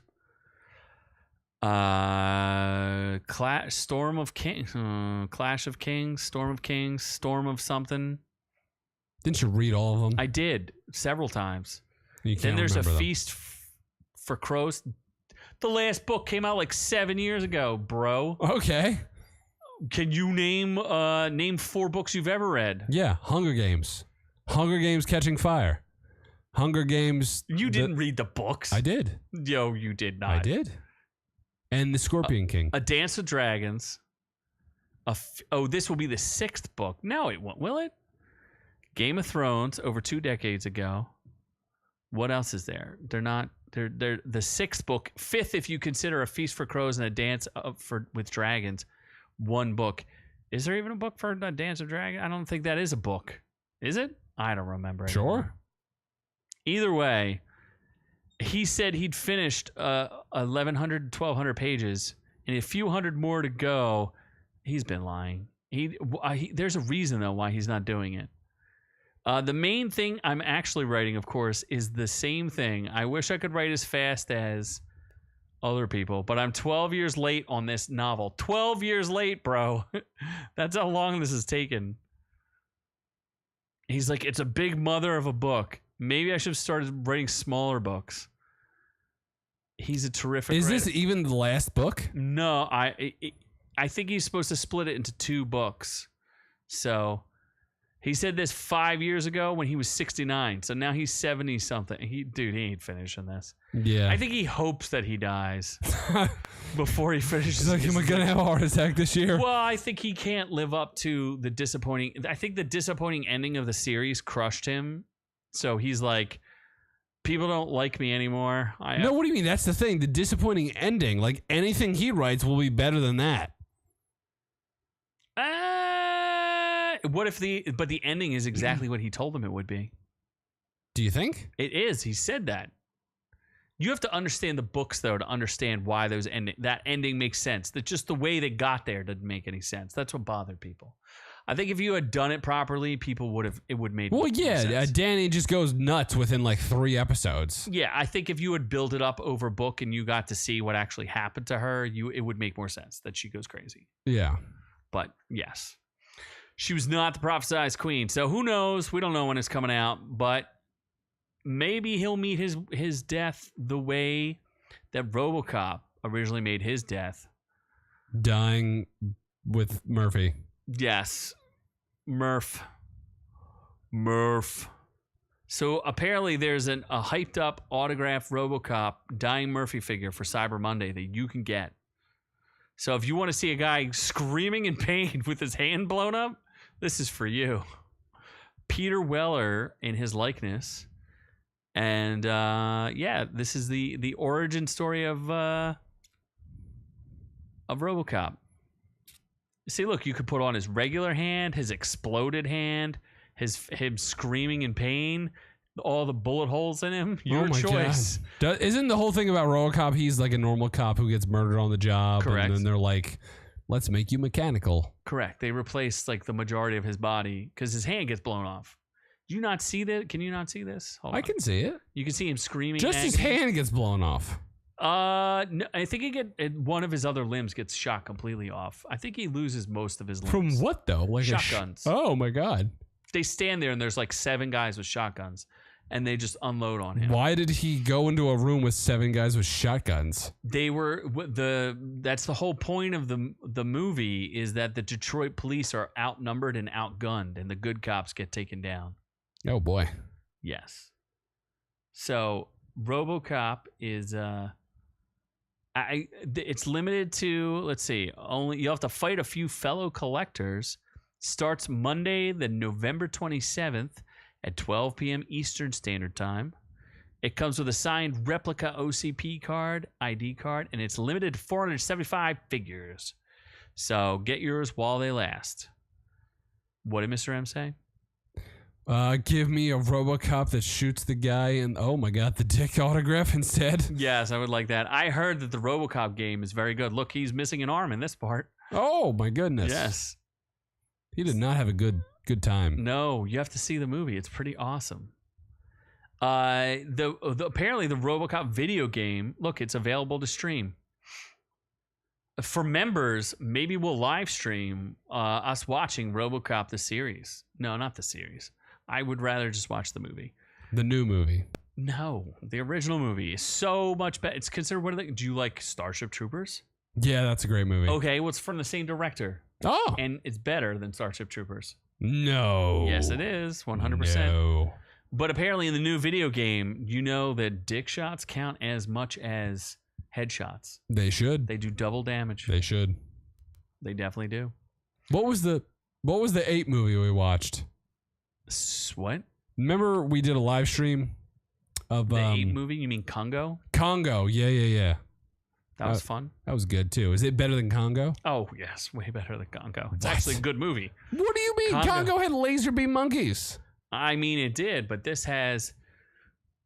Storm of Kings, Clash of Kings, Storm of Kings, Storm of something. Didn't you read all of them? I did several times. Then there's a Feast for Crows. The last book came out like 7 years ago, bro. Okay. Can you name 4 books you've ever read? Yeah, Hunger Games. Hunger Games Catching Fire. Hunger Games. You didn't read the books. I did. Yo, you did not. I did. And The Scorpion King. A Dance with Dragons. This will be the 6th book. No, it won't, will it? Game of Thrones over 2 decades ago. What else is there? They're the 6th book, 5th if you consider A Feast for Crows and A Dance with Dragons. 1 book. Is there even a book for A Dance with Dragons? I don't think that is a book. Is it? I don't remember. Sure. Anymore. Either way, he said he'd finished 1,100, 1,200 pages and a few hundred more to go. He's been lying. There's a reason, though, why he's not doing it. The main thing I'm actually writing, of course, is the same thing. I wish I could write as fast as other people, but I'm 12 years late on this novel. 12 years late, bro. That's how long this has taken. He's like, it's a big mother of a book. Maybe I should have started writing smaller books. He's a terrific writer. Is this even the last book? No, I think he's supposed to split it into 2 books. So he said this 5 years ago when he was 69. So now he's 70 something. He ain't finishing this. Yeah. I think he hopes that he dies before he finishes. He's like, am I going to have a heart attack this year? Well, I think he can't live up to the disappointing. I think the disappointing ending of the series crushed him. So he's like, people don't like me anymore. No, what do you mean? That's the thing. The disappointing ending. Like anything he writes will be better than that. What if the ending is exactly what he told them it would be? Do you think? It is. He said that. You have to understand the books, though, to understand why that ending makes sense. That just the way they got there didn't make any sense. That's what bothered people. I think if you had done it properly, it would made well, yeah. sense. Danny just goes nuts within like 3 episodes. Yeah, I think if you had built it up over a book and you got to see what actually happened to her, it would make more sense that she goes crazy. Yeah. But yes, she was not the prophesized queen. So who knows? We don't know when it's coming out, but maybe he'll meet his death the way that Robocop originally made his death. Dying with Murphy. Yes. Murph. So apparently there's a hyped up autographed Robocop dying Murphy figure for Cyber Monday that you can get. So if you want to see a guy screaming in pain with his hand blown up, this is for you. Peter Weller in his likeness. And this is the origin story of Robocop. See, look, you could put on his regular hand, his exploded hand, him screaming in pain, all the bullet holes in him. Your choice. God. Isn't the whole thing about Robocop, he's like a normal cop who gets murdered on the job? Correct. And then they're like, let's make you mechanical. Correct. They replaced like the majority of his body because his hand gets blown off. Do you not see that? Can you not see this? I can see it. You can see him screaming. Just his hand gets blown off. No, I think one of his other limbs gets shot completely off. I think he loses most of his limbs. From what though? Like shotguns. Oh my God. They stand there and there's like 7 guys with shotguns and they just unload on him. Why did he go into a room with 7 guys with shotguns? That's the whole point of the movie is that the Detroit police are outnumbered and outgunned and the good cops get taken down. Oh boy. Yes. So RoboCop is it's limited to, let's see, only you have to fight a few fellow collectors. Starts Monday, the November 27th at 12 p.m. Eastern Standard Time. It comes with a signed replica OCP card, ID card, and it's limited to 475 figures. So get yours while they last. What did Mr. M say? Give me a Robocop that shoots the guy and oh my god, the dick autograph instead. Yes, I would like that. I heard that the Robocop game is very good. Look, he's missing an arm in this part. Oh my goodness. Yes. He did not have a good time. No, you have to see the movie. It's pretty awesome. Apparently the Robocop video game, look, it's available to stream. For members, maybe we'll live stream us watching Robocop the series. No, not the series. I would rather just watch the movie. The new movie. No, the original movie is so much better. It's considered one of the. Do you like Starship Troopers? Yeah, that's a great movie. Okay, well, it's from the same director. Oh. And it's better than Starship Troopers. No. Yes, it is. 100%. No. But apparently in the new video game, you know that dick shots count as much as headshots. They should. They do double damage. They should. They definitely do. What was the 8 movie we watched? What? Remember we did a live stream of The 8 movie? You mean Congo? Congo. Yeah. That was fun. That was good too. Is it better than Congo? Oh, yes. Way better than Congo. It's What? actually a good movie. What do you mean? Congo had laser beam monkeys. I mean, it did, but this has...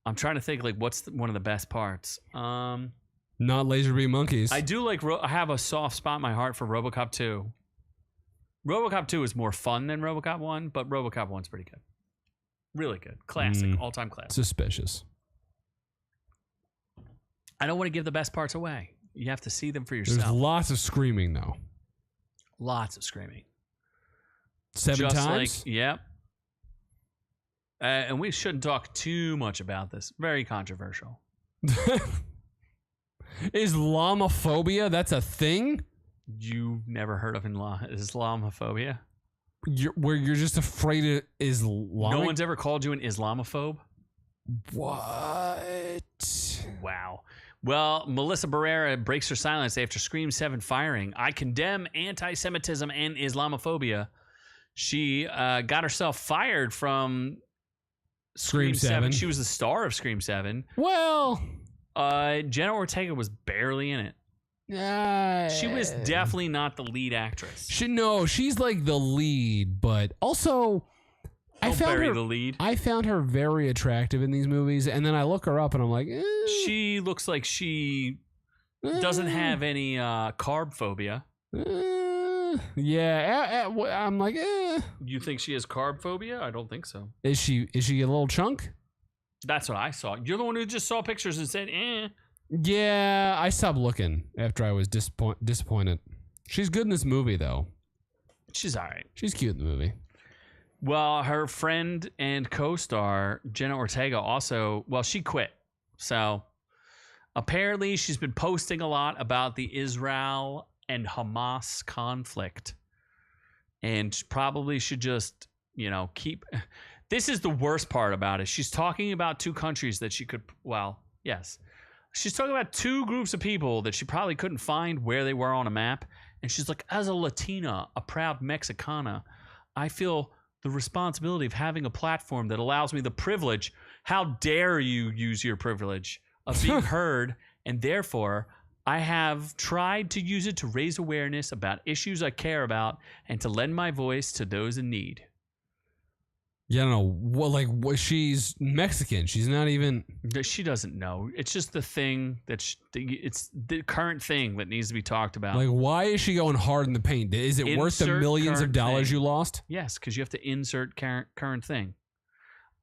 I'm trying to think, like, what's one of the best parts? Not laser beam monkeys. I do like... I have a soft spot in my heart for RoboCop 2. RoboCop 2 is more fun than RoboCop 1, but RoboCop 1's pretty good. Really good. Classic. All-time classic. Suspicious. I don't want to give the best parts away. You have to see them for yourself. There's lots of screaming, though. Lots of screaming. 7 Just times? Like, yep. And we shouldn't talk too much about this. Very controversial. Islamophobia? That's a thing? You've never heard of Islamophobia? Where you're just afraid of Islamic? No one's ever called you an Islamophobe? What? Wow. Well, Melissa Barrera breaks her silence after Scream 7 firing. I condemn anti-Semitism and Islamophobia. She got herself fired from Scream 7. She was the star of Scream 7. Well, Jenna Ortega was barely in it. She was definitely not the lead actress. She's like the lead, but also I found her very attractive in these movies, and then I look her up and I'm like, she looks like she doesn't have any carb phobia. Yeah, I'm like, You think she has carb phobia? I don't think so. Is she a little chunk? That's what I saw. You're the one who just saw pictures and said, Yeah, I stopped looking after I was disappointed. She's good in this movie, though. She's all right. She's cute in the movie. Well, her friend and co-star, Jenna Ortega, also, she quit. So apparently she's been posting a lot about the Israel and Hamas conflict. And probably should just, keep... This is the worst part about it. She's talking about 2 countries that she could... yes. She's talking about 2 groups of people that she probably couldn't find where they were on a map. And she's like, as a Latina, a proud Mexicana, I feel the responsibility of having a platform that allows me the privilege. How dare you use your privilege of being heard? And therefore, I have tried to use it to raise awareness about issues I care about and to lend my voice to those in need. Yeah, I don't know. She's Mexican. She's not even... She doesn't know. It's just the thing it's the current thing that needs to be talked about. Like, why is she going hard in the paint? Is it worth the millions of dollars you lost? Yes, because you have to insert current thing.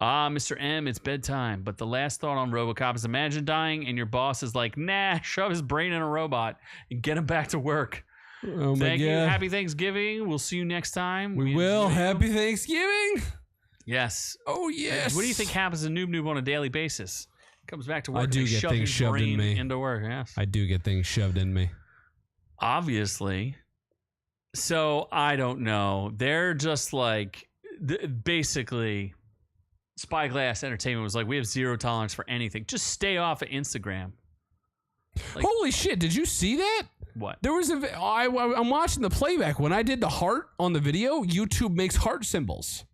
Mr. M, it's bedtime. But the last thought on RoboCop is imagine dying and your boss is like, nah, shove his brain in a robot and get him back to work. Oh my Thank God. you. Happy Thanksgiving. We'll see you next time. We will. Happy Thanksgiving. Yes. Oh, yes. What do you think happens to Noob Noob on a daily basis? Comes back to work. I do get things shoved in me. Into work. Yes. I do get things shoved in me. Obviously. So I don't know. They're just like basically. Spyglass Entertainment was like, we have 0 tolerance for anything. Just stay off of Instagram. Holy shit! Did you see that? What? There was I'm watching the playback. When I did the heart on the video, YouTube makes heart symbols.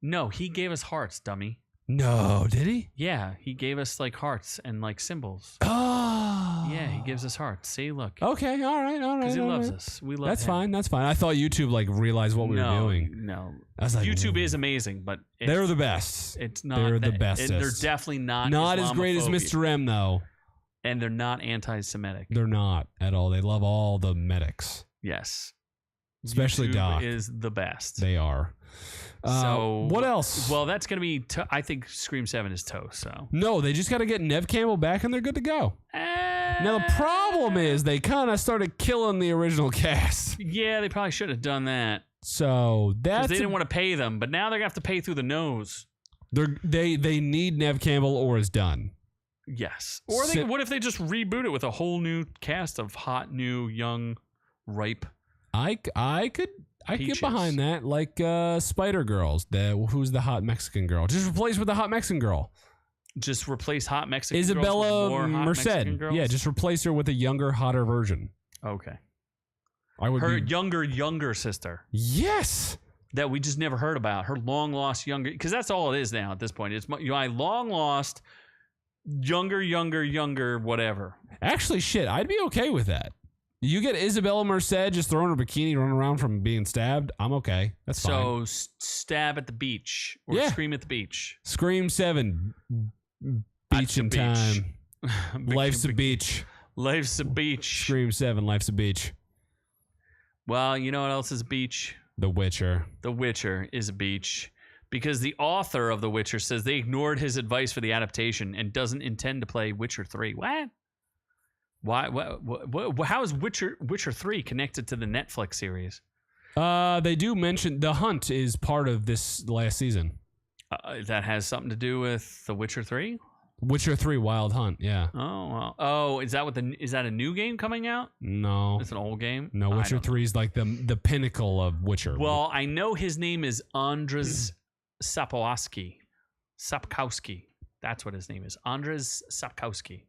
No, he gave us hearts, dummy. No, did he? Yeah, he gave us like hearts and like symbols. Oh. Yeah, he gives us hearts. See, look. Okay, all right. Because he all loves right. us. We love That's him. fine. I thought YouTube like realized what we were doing. No. I was like, YouTube is amazing, but they're the best. It's not. They're the bestest. They're definitely not. Not as great as Mr. M though. And they're not anti-Semitic. They're not at all. They love all the medics. Yes. Especially YouTube Doc. is the best. They are. So what else? Well, that's going to be. I think Scream 7 is toast. So no, they just got to get Nev Campbell back and they're good to go. Now the problem is they kind of started killing the original cast. Yeah, they probably should have done that. So that's they didn't want to pay them, but now they're gonna have to pay through the nose. They need Nev Campbell or is done. Yes. Or what if they just reboot it with a whole new cast of hot, new, young, ripe? I could get behind that, like Spider Girls. Who's the hot Mexican girl? Just replace with the hot Mexican girl. Just replace hot Mexican Isabella girls with more hot Merced. Mexican girls? Yeah, just replace her with a younger, hotter version. Okay. Her younger sister. Yes. That we just never heard about. Her long lost younger, because that's all it is now at this point. It's my long lost younger, whatever. Actually, shit, I'd be okay with that. You get Isabella Merced just throwing her bikini, running around from being stabbed. I'm okay. That's fine. So stab at the beach or scream at the beach. Scream 7. Beach in time. Life's a beach. Life's a beach. Scream 7. Life's a beach. Well, you know what else is a beach? The Witcher. The Witcher is a beach. Because the author of The Witcher says they ignored his advice for the adaptation and doesn't intend to play Witcher 3. What? Why? How is Witcher 3 connected to the Netflix series? They do mention The Hunt is part of this last season. That has something to do with The Witcher 3? Witcher 3 Wild Hunt, yeah. Oh, well. Oh, is that a new game coming out? No. It's an old game? No, Witcher 3 is like the pinnacle of Witcher. Well, I know his name is Andrzej Sapkowski. That's what his name is. Andrzej Sapkowski.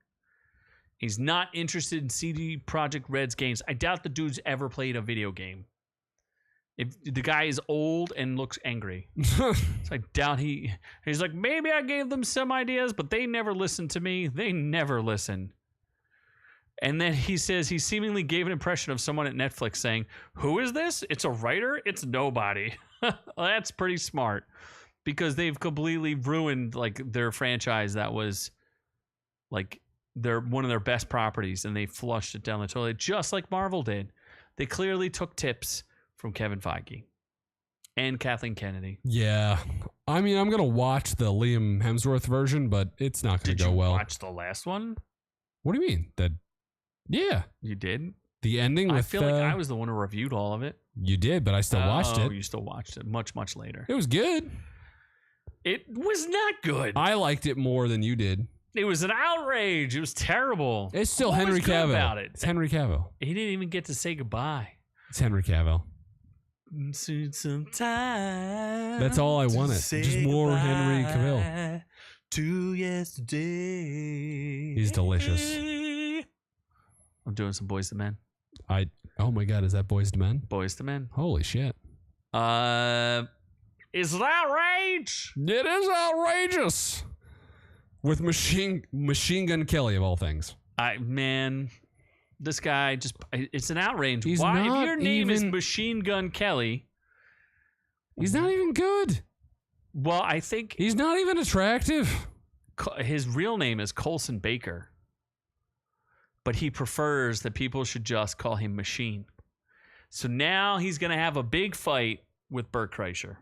He's not interested in CD Projekt Red's games. I doubt the dude's ever played a video game. If the guy is old and looks angry. So I doubt he's like, maybe I gave them some ideas, but they never listened to me. They never listen. And then he says he seemingly gave an impression of someone at Netflix saying, who is this? It's a writer? It's nobody. Well, that's pretty smart because they've completely ruined like their franchise that was like one of their best properties and they flushed it down the toilet just like Marvel did. They clearly took tips from Kevin Feige and Kathleen Kennedy. Yeah. I mean, I'm going to watch the Liam Hemsworth version, but it's not going to go well. Did you watch the last one? What do you mean? Yeah. You did? The ending with... I feel like I was the one who reviewed all of it. You did, but I still watched it. Oh, you still watched it much, much later. It was good. It was not good. I liked it more than you did. It was an outrage. It was terrible. It's still what Henry was good Cavill. About it? It's Henry Cavill. He didn't even get to say goodbye. It's Henry Cavill. Some time. That's all I wanted. Just more Henry Cavill. To yesterday. He's delicious. I'm doing some Boys to Men. Oh my God, is that Boys to Men? Boys to Men. Holy shit. Is it outrage? It is outrageous. With Machine Gun Kelly of all things. This guy it's an outrage. He's Why? not If your name is even- Machine Gun Kelly. He's not even good. Well, I think He's not even attractive. his real name is Colson Baker. But he prefers that people should just call him Machine. So now he's going to have a big fight with Bert Kreischer.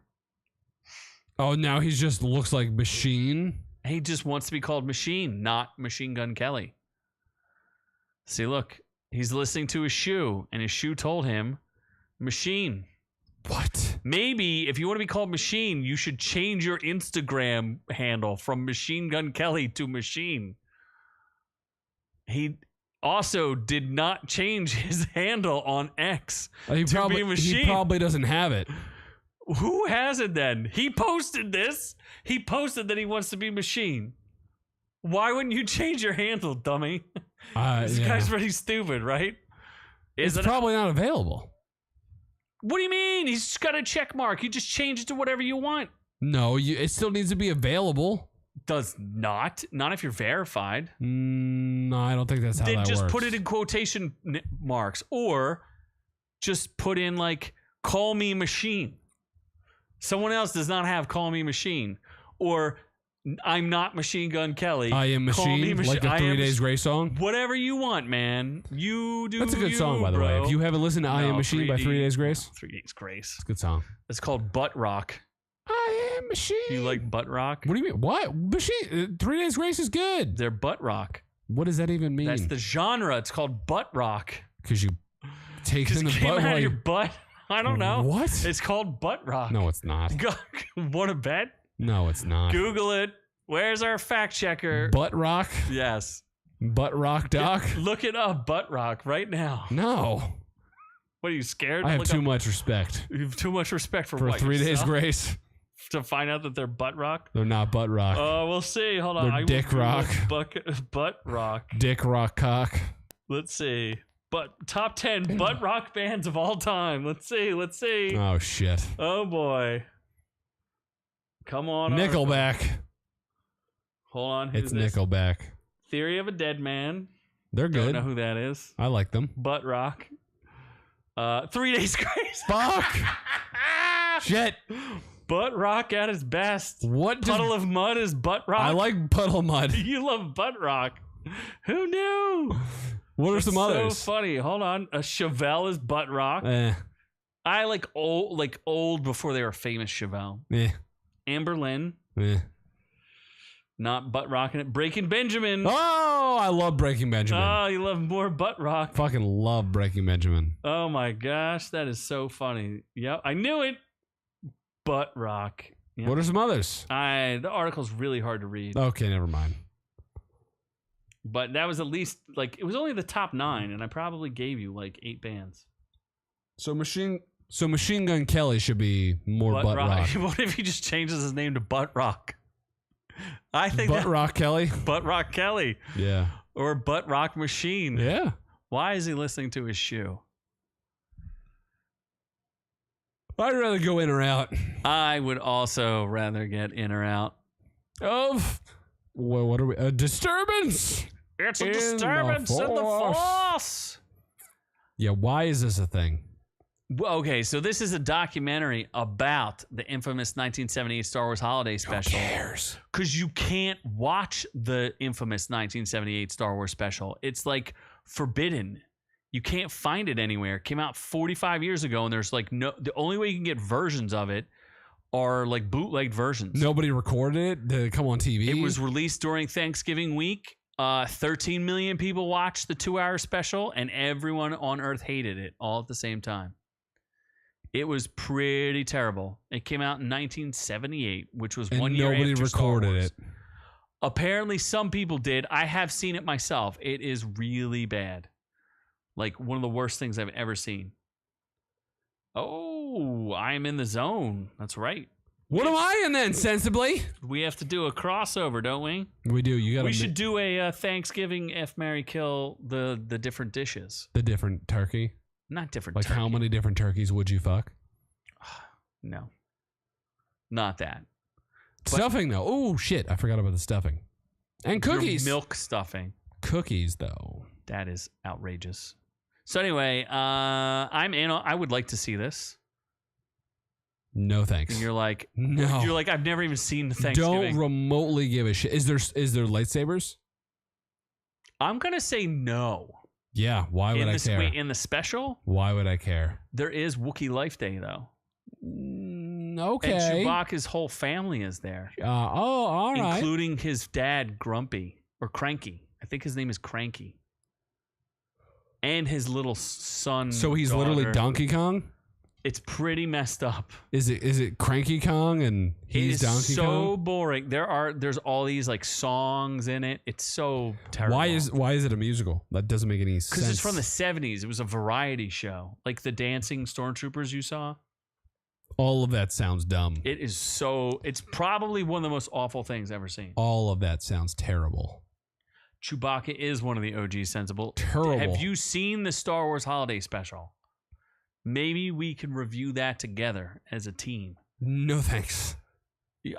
Oh, now he just looks like Machine. He just wants to be called Machine, not Machine Gun Kelly. See, look, he's listening to his shoe, and his shoe told him Machine. What? Maybe if you want to be called Machine, you should change your Instagram handle from Machine Gun Kelly to Machine. He also did not change his handle on X He to be Machine. He probably doesn't have it. Who has it then? He posted this. He posted that he wants to be Machine. Why wouldn't you change your handle, dummy? This guy's pretty stupid, right? It's probably not available. What do you mean? He's got a check mark. You just change it to whatever you want. No, it still needs to be available. Does not if you're verified. No, I don't think that's how that works. Then just put it in quotation marks, or just put in like "call me machine." Someone else does not have "call me machine," or "I'm not Machine Gun Kelly." I am machine, like the 3 Days Grace song. Whatever you want, man. You do. That's a good song, by the way. If you haven't listened to "I Am Machine" by 3 Days Grace, 3 Days Grace. It's a good song. It's called Butt Rock. I am machine. You like butt rock? What do you mean? What machine? 3 Days Grace is good. They're butt rock. What does that even mean? That's the genre. It's called butt rock. Because you take it in the came butt. out of your butt. I don't know. What? It's called butt rock. No, it's not. Want to bet? No, it's not. Google it. Where's our fact checker? Butt rock. Yes. Butt rock doc. Look it up. Butt rock right now. No. What are you scared? I have too much respect. You have too much respect for what? 3 Days Grace. To find out that they're butt rock? They're not butt rock. Oh, we'll see. Hold on. They're dick rock. Butt rock. Dick rock cock. Let's see. Top 10 butt rock bands of all time. Let's see. Oh, shit. Oh, boy. Come on. Nickelback. Hold on. It's Nickelback. Theory of a Dead Man. They're good. Don't know who that is. I like them. Butt rock. 3 Days Grace. Fuck. Shit. Butt rock at its best. What? Puddle of Mud is butt rock. I like Puddle Mud. You love butt rock. Who knew? What are some others? So funny. Hold on. A Chevelle is butt rock. I like old before they were famous Chevelle. Amber Lynn. Not butt rocking it. Breaking Benjamin. Oh, I love Breaking Benjamin. Oh, you love more butt rock. Fucking love Breaking Benjamin. Oh my gosh, that is so funny. Yep, I knew it. Butt rock. Yep. What are some others? The article's really hard to read. Okay, never mind. But that was at least it was only the top 9, and I probably gave you 8 bands. So Machine Gun Kelly should be more butt rock. What if he just changes his name to Butt Rock? I think Butt Rock Kelly. Butt Rock Kelly. Yeah. Or Butt Rock Machine. Yeah. Why is he listening to his shoe? I'd rather go in or out. I would also rather get in or out of what are we? A disturbance. It's a disturbance in the force. Yeah, why is this a thing? Well, okay, so this is a documentary about the infamous 1978 Star Wars Holiday Special. Who cares? Because you can't watch the infamous 1978 Star Wars Special. It's forbidden. You can't find it anywhere. It came out 45 years ago, and there's the only way you can get versions of it are bootlegged versions. Nobody recorded it to come on TV. It was released during Thanksgiving week. 13 million people watched the 2-hour special, and everyone on Earth hated it all at the same time. It was pretty terrible. It came out in 1978, which was 1 year after nobody Star recorded Wars. it. Apparently, some people did. I have seen it myself. It is really bad. One of the worst things I've ever seen. Oh, I am in the zone. That's right. What am I in then, sensibly? We have to do a crossover, don't we? We do. You got. We should do a Thanksgiving F, Marry, Kill the different dishes. The different turkey. Not different. Like turkey. how many different turkeys would you fuck? No, not that. Stuffing though. Oh shit! I forgot about the stuffing. And cookies. Milk stuffing. Cookies though. That is outrageous. So anyway, I'm in. I would like to see this. No thanks. And you're like, no. You're like, I've never even seen the Thanksgiving. Don't remotely give a shit. Is there lightsabers? I'm gonna say no. Yeah. Why would I care? Wait, in the special? Why would I care? There is Wookiee Life Day though. Okay. And Chewbacca's whole family is there. All right. Including his dad, Grumpy or Cranky. I think his name is Cranky. And his little son. So he's daughter. literally Donkey Kong? It's pretty messed up. Is it Cranky Kong and he's Donkey Kong? So boring. There's all these songs in it. It's so terrible. Why is it a musical? That doesn't make any sense. Because it's from the 70s. It was a variety show. Like the dancing stormtroopers you saw. All of that sounds dumb. It's probably one of the most awful things I've ever seen. All of that sounds terrible. Chewbacca is one of the OG sensible. Terrible. Have you seen the Star Wars Holiday Special? Maybe we can review that together as a team. No thanks.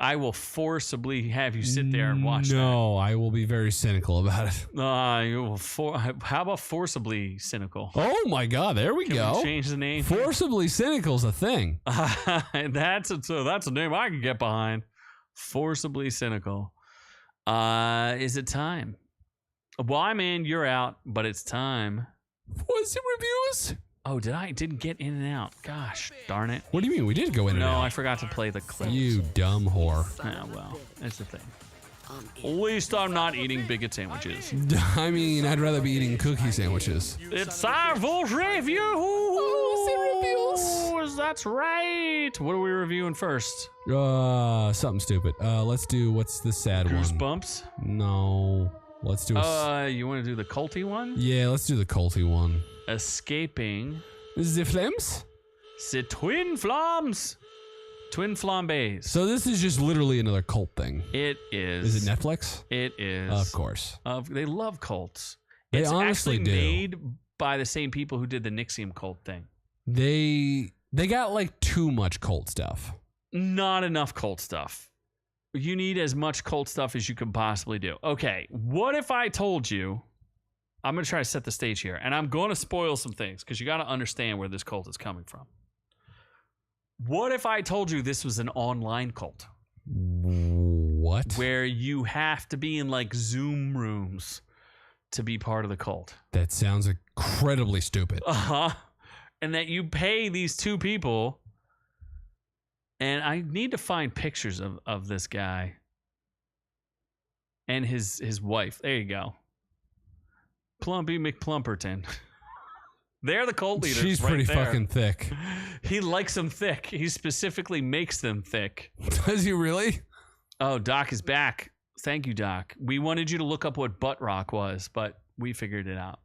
I will forcibly have you sit there and watch that. No, I will be very cynical about it. How about forcibly cynical? Oh my God, there we Can go. we change the name? Forcibly cynical's a thing. That's a name I can get behind. Forcibly cynical. Is it time? Well, I'm in, you're out, but it's time. Was it reviews? Oh, didn't get in and out. Gosh, darn it. What do you mean? We did go in and out. No, I forgot to play the clip. You dumb whore. Yeah, well, that's the thing. At least I'm not eating bigot sandwiches. I mean, I'd rather be eating cookie sandwiches. It's time for review. reviews. That's right. What are we reviewing first? Something stupid. Let's do, what's the sad one? Goosebumps? No. Let's do you want to do the culty one? Yeah, let's do the culty one. Escaping The Flames? the Twin Flams. Twin Flambés. So this is just literally another cult thing. It is. Is it Netflix? It is. Of course. They love cults. They it's honestly actually do. made by the same people who did the Nixium cult thing. They got like too much cult stuff. Not enough cult stuff. You need as much cult stuff as you can possibly do. Okay, what if I told you, I'm going to try to set the stage here, and I'm going to spoil some things because you got to understand where this cult is coming from. What if I told you this was an online cult? What? Where you have to be in like Zoom rooms to be part of the cult. That sounds incredibly stupid. And that you pay these two people. And I need to find pictures of this guy and his wife. There you go. Plumpy McPlumperton. They're the cult leaders. She's right pretty there. fucking thick. He likes them thick. He specifically makes them thick. Does he really? Oh, Doc is back. Thank you, Doc. We wanted you to look up what butt rock was, but we figured it out.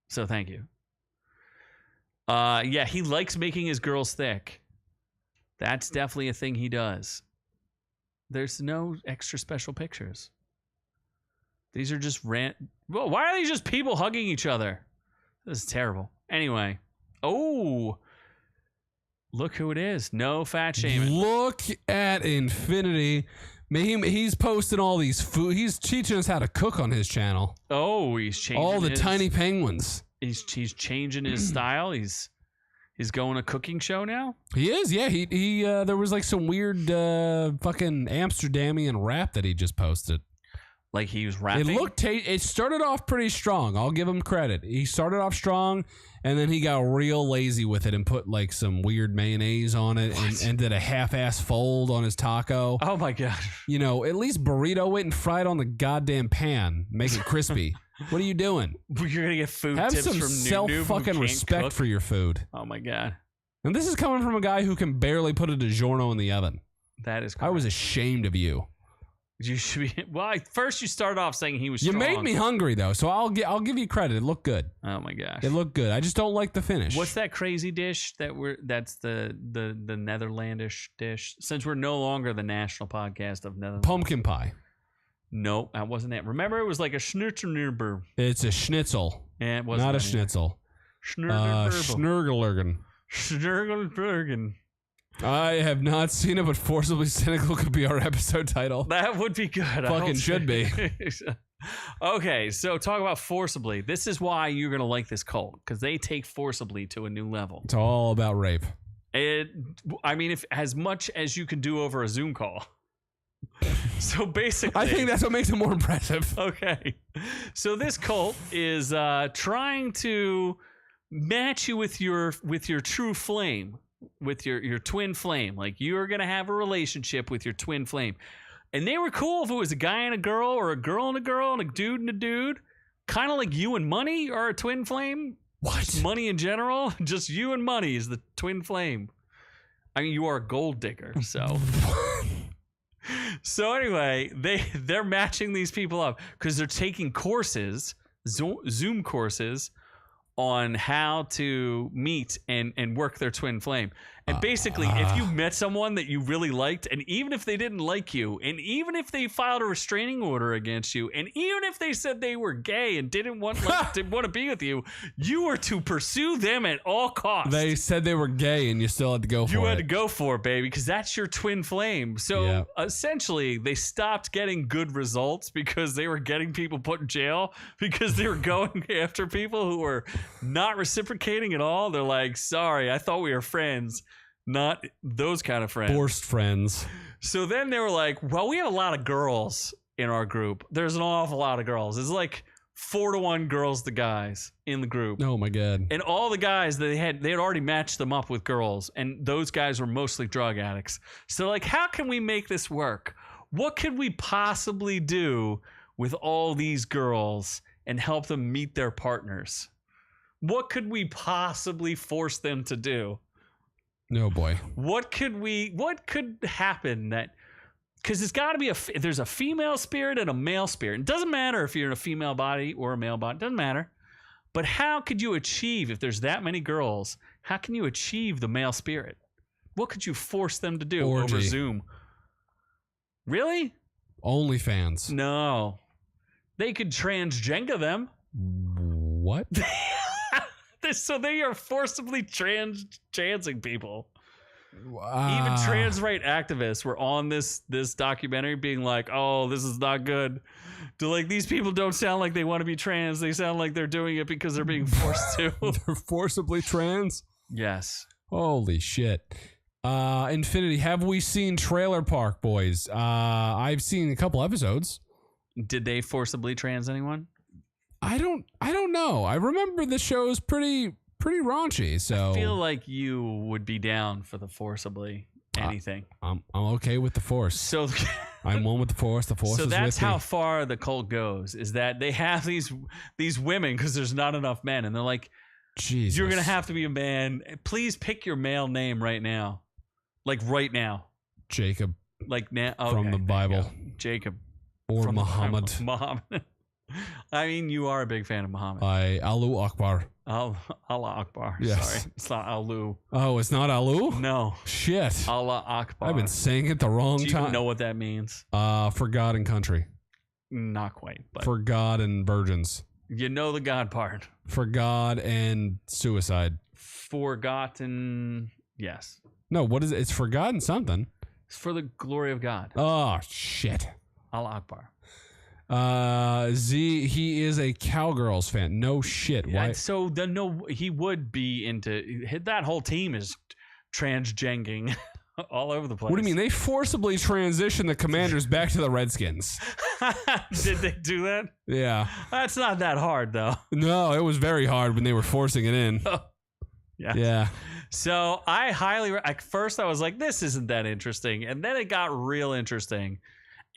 So thank you. Yeah, he likes making his girls thick. That's definitely a thing he does. There's no extra special pictures. These are just Well, why are these just people hugging each other? This is terrible. Anyway. Oh. Look who it is. No fat shaming. Look at Infinity. He's posting all these food. He's teaching us how to cook on his channel. Oh, he's changing all the tiny penguins. He's changing his style. He's going a cooking show now? He is, yeah. He there was like some weird fucking Amsterdamian rap that he just posted. Like he was rapping? It started off pretty strong. I'll give him credit. He started off strong, and then he got real lazy with it and put like some weird mayonnaise on it and did a half-ass fold on his taco. Oh my God. You know, at least burrito it and fry it on the goddamn pan. Make it crispy. What are you doing? You're going to get food Have tips some from self-fucking respect for your food. Oh my God. And this is coming from a guy who can barely put a DiGiorno in the oven. That is correct. I was ashamed of you. You should be. Well, first you started off saying he was strong. You made me hungry though, so I'll give you credit. It looked good. Oh my gosh. It looked good. I just don't like the finish. What's that crazy dish that's the Netherlandish dish? Since we're no longer the national podcast of Netherlands. Pumpkin pie. Nope, that wasn't it. Remember, it was like a schnitzel. It's a schnitzel. Yeah, it wasn't. Not a schnitzel. Schnurgelbergen. I have not seen it, but Forcibly Cynical could be our episode title. That would be good. Fucking should be. Okay, so talk about forcibly. This is why you're going to like this cult, because they take forcibly to a new level. It's all about rape. I mean, if as much as you can do over a Zoom call. So basically, I think that's what makes it more impressive. Okay. So this cult is trying to match you with your true flame, with your twin flame. Like you're going to have a relationship with your twin flame. And they were cool if it was a guy and a girl, or a girl and a girl, and a dude and a dude. Kind of like you and money are a twin flame. What? Just money in general. Just you and money is the twin flame. I mean, you are a gold digger, so. So anyway, they're matching these people up because they're taking courses, Zoom courses, on how to meet and work their twin flame. And basically, if you met someone that you really liked, and even if they didn't like you, and even if they filed a restraining order against you, and even if they said they were gay and didn't want to be with you, you were to pursue them at all costs. They said they were gay, and you still had to go for it. You had to go for it, baby, because that's your twin flame. So essentially, they stopped getting good results because they were getting people put in jail because they were going after people who were not reciprocating at all. They're like, sorry, I thought we were friends, not those kind of friends. Forced friends. So then they were like, well, we have a lot of girls in our group. There's an awful lot of girls. It's like 4-to-1 girls to guys in the group. Oh my God. And all the guys that they had already matched them up with girls, and those guys were mostly drug addicts. So like, how can we make this work? What could we possibly do with all these girls and help them meet their partners? What could we possibly force them to do? No boy. What could happen that, because it's got to be there's a female spirit and a male spirit. It doesn't matter if you're in a female body or a male body. It doesn't matter. But how could you achieve, if there's that many girls, how can you achieve the male spirit? What could you force them to do over Zoom? Really? OnlyFans. No. They could transgender them. What? So they are forcibly transing people. Even trans right activists were on this documentary being like, oh, this is not good. Like, these people don't sound like they want to be trans. They sound like they're doing it because they're being forced to. They're forcibly trans? Yes. Holy shit. Infinity, have we seen Trailer Park Boys? I've seen a couple episodes. Did they forcibly trans anyone? I don't know. I remember the show's pretty raunchy. So I feel like you would be down for the forcibly anything. I'm okay with the Force. So I'm one with the Force. The Force is with me. So that's how far the cult goes. Is that they have these women because there's not enough men, and they're like, Jesus, you're gonna have to be a man. Please pick your male name right now, like right now. Jacob. Like now from the Bible. Jacob. Or Muhammad. Muhammad. I mean, you are a big fan of Muhammad. Allahu Akbar. Allah Akbar. Yes. Sorry. It's not Alu. Oh, it's not Alu? No. Shit. Allah Akbar. I've been saying it the wrong time. Do you know what that means? For God and country. Not quite. But for God and virgins. You know the God part. For God and suicide. Forgotten. Yes. No, what is it? It's forgotten something. It's for the glory of God. Oh, shit. Allah Akbar. He is a Cowgirls fan. No shit. Why? So he would be into that whole team is transgending all over the place. What do you mean? They forcibly transitioned the Commanders back to the Redskins. Did they do that? Yeah. That's not that hard though. No, it was very hard when they were forcing it in. Yeah. So at first I was like, this isn't that interesting. And then it got real interesting.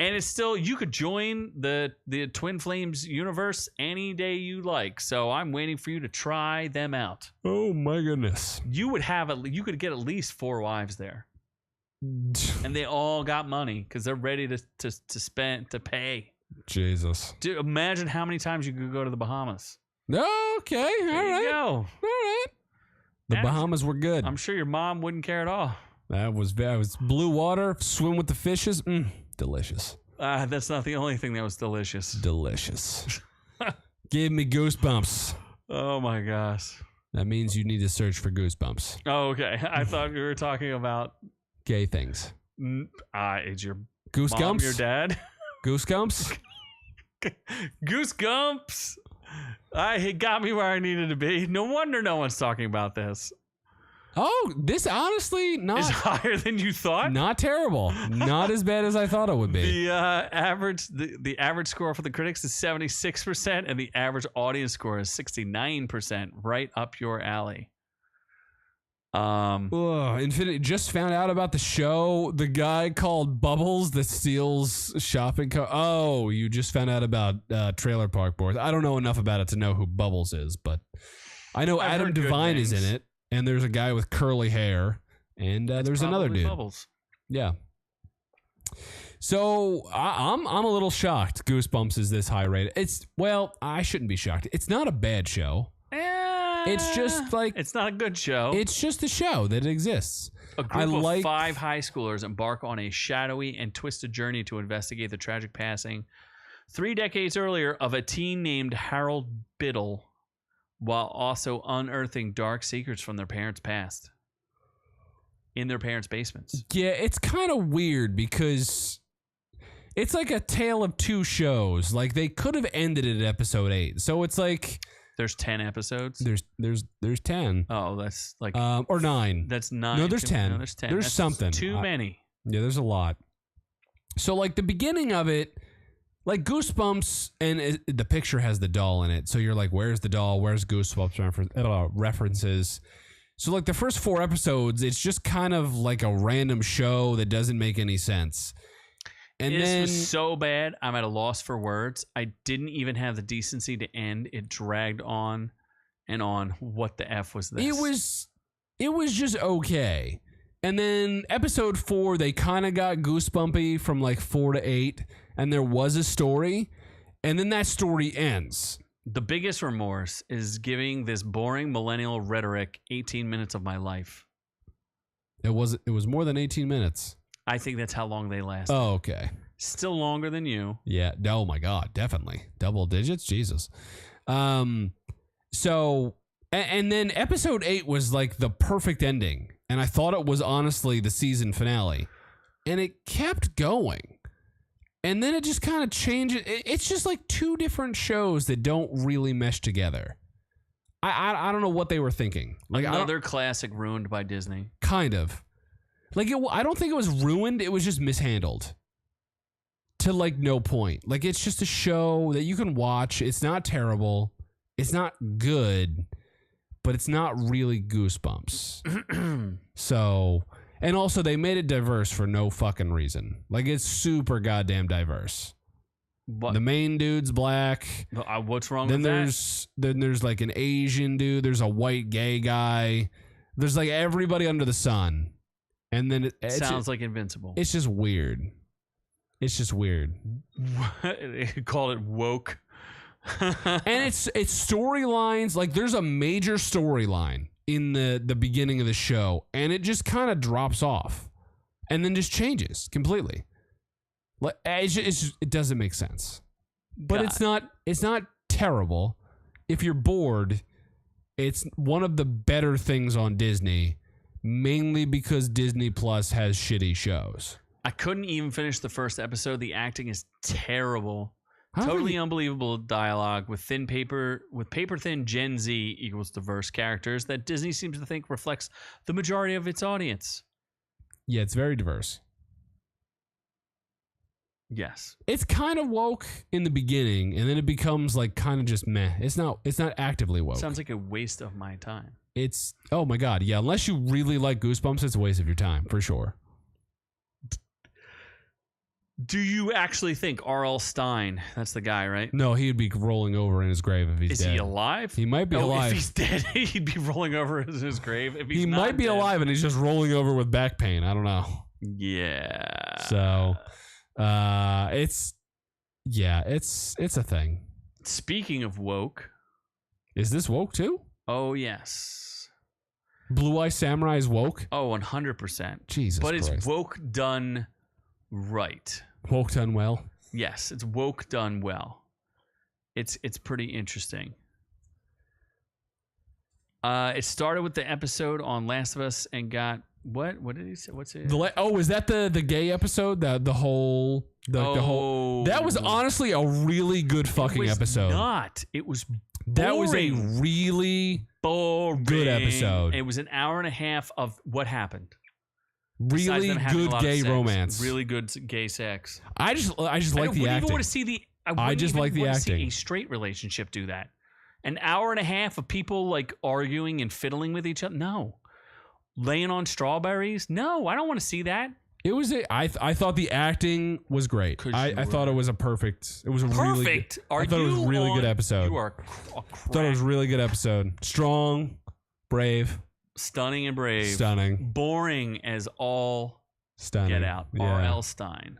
And it's still, you could join the Twin Flames universe any day you like. So I'm waiting for you to try them out. Oh my goodness. You could get at least 4 wives there. And they all got money because they're ready to pay. Jesus. Dude, imagine how many times you could go to the Bahamas. Okay. All right. You go. All right. The Bahamas were good. I'm sure your mom wouldn't care at all. That was blue water, swim with the fishes. Delicious. That's not the only thing that was delicious. Delicious. Gave me goosebumps. Oh my gosh. That means you need to search for goosebumps. Oh, okay. I thought we were talking about gay things. Is your Goosegumps? Mom your dad? Goosegumps? Goosegumps. It got me where I needed to be. No wonder no one's talking about this. Oh, this honestly is higher than you thought. Not terrible. Not as bad as I thought it would be. The average score for the critics is 76%, and the average audience score is 69%. Right up your alley. Infinity just found out about the show. The guy called Bubbles that steals shopping carts. Oh, you just found out about Trailer Park Boys. I don't know enough about it to know who Bubbles is, but I know Adam Devine is in it. And there's a guy with curly hair, and there's another dude. Bubbles. Yeah. So I'm a little shocked. Goosebumps is this high rated. I shouldn't be shocked. It's not a bad show. It's just like it's not a good show. It's just a show that exists. A group of 5 high schoolers embark on a shadowy and twisted journey to investigate the tragic passing 3 decades earlier of a teen named Harold Biddle, while also unearthing dark secrets from their parents' past in their parents' basements. Yeah, it's kind of weird because it's like a tale of 2 shows. Like they could have ended it at episode 8. So it's like there's 10 episodes. There's 10. Oh, that's like or 9. That's 9. No, there's 10. No, there's 10. There's that's something. Too many. Yeah, there's a lot. So like the beginning of it, like Goosebumps, and the picture has the doll in it. So you're like, where's the doll? Where's Goosebumps references? So like the first 4 episodes, it's just kind of like a random show that doesn't make any sense. And this was so bad, I'm at a loss for words. I didn't even have the decency to end. It dragged on and on. What the F was this? It was just okay. And then episode 4, they kind of got goosebumpy from like 4 to 8, and there was a story, and then that story ends. The biggest remorse is giving this boring millennial rhetoric 18 minutes of my life. It was more than 18 minutes. I think that's how long they last. Oh, okay. Still longer than you. Yeah. Oh my God. Definitely. Double digits. Jesus. So, and then episode 8 was like the perfect ending. And I thought it was honestly the season finale. And it kept going. And then it just kind of changes. It's just like 2 different shows that don't really mesh together. I don't know what they were thinking. Like another classic ruined by Disney. Kind of. Like I don't think it was ruined. It was just mishandled. To like no point. Like it's just a show that you can watch. It's not terrible. It's not good. But it's not really Goosebumps. So, and also they made it diverse for no fucking reason. Like it's super goddamn diverse. What? The main dude's black. What's wrong with that? Then there's like an Asian dude. There's a white gay guy. There's like everybody under the sun. And then it sounds like Invincible. It's just weird. It's just weird. They call it woke. And it's storylines. Like there's a major storyline in the beginning of the show, and it just kind of drops off, and then just changes completely. Like it doesn't make sense. But it's not terrible. If you're bored, it's one of the better things on Disney, mainly because Disney Plus has shitty shows. I couldn't even finish the first episode. The acting is terrible. Totally unbelievable dialogue with paper thin Gen Z equals diverse characters that Disney seems to think reflects the majority of its audience. Yeah, it's very diverse. Yes. It's kind of woke in the beginning, and then it becomes like kind of just meh. It's not actively woke. Sounds like a waste of my time. It's, oh my God, yeah, unless you really like Goosebumps, it's a waste of your time, for sure. Do you actually think R.L. Stein, that's the guy, right? No, he'd be rolling over in his grave if he's dead. Is he alive? He might be alive. If he's dead, he'd be rolling over in his grave. If he's he might be alive and he's just rolling over with back pain. I don't know. Yeah. So, it's a thing. Speaking of woke. Is this woke too? Oh, yes. Blue Eye Samurai is woke? Oh, 100%. Jesus Christ. It's woke done right. Woke done well? Yes, it's woke done well. It's pretty interesting. It started with the episode on Last of Us and got what did he say? What's it? Is that the gay episode? The whole that was honestly a really good fucking episode. It was boring. That was a really boring. Good episode. It was an hour and a half of what happened. Really good gay romance. Really good gay sex. I just like the acting. I even want to see the. I just like the acting. See a straight relationship do that. An hour and a half of people like arguing and fiddling with each other. No, laying on strawberries. No, I don't want to see that. It was I thought the acting was great. I thought it was perfect. It was perfect. I thought it was a really good episode. You are. I thought it was a really good episode. Strong, brave. Stunning and brave. Stunning. Boring as all stunning. Get out. Yeah. R.L. Stein.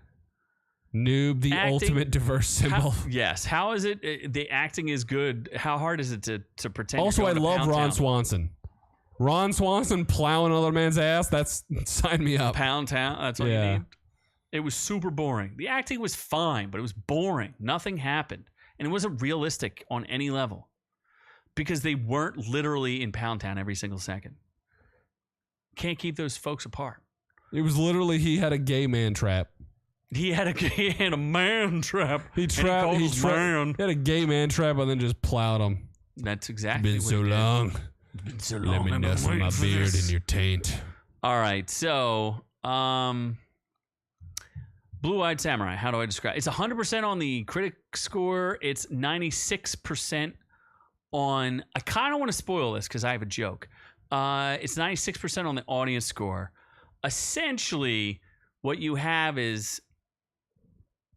Noob, the Acting- ultimate diverse symbol. Yes. How is it? The acting is good. How hard is it to pretend? Also, I you're going to love Pound Ron Town? Swanson. Ron Swanson plowing another man's ass. That's sign me up. Pound Town. That's what you Yeah. need. It was super boring. The acting was fine, but it was boring. Nothing happened, and it wasn't realistic on any level because they weren't literally in Pound Town every single second. Can't keep those folks apart. It was literally he had a gay man trap. He had a man trap. He and trapped. called He us man. had a gay man trap and then just plowed him. That's It's exactly been what so he did. long. It's been so Let long. me I've been nestle my waiting for beard this. in your taint. All right, so Blue-Eyed Samurai. How do I describe? It's 100% on the critic score. It's 96% on. I kind of want to spoil this because I have a joke. It's 96% on the audience score. Essentially, what you have is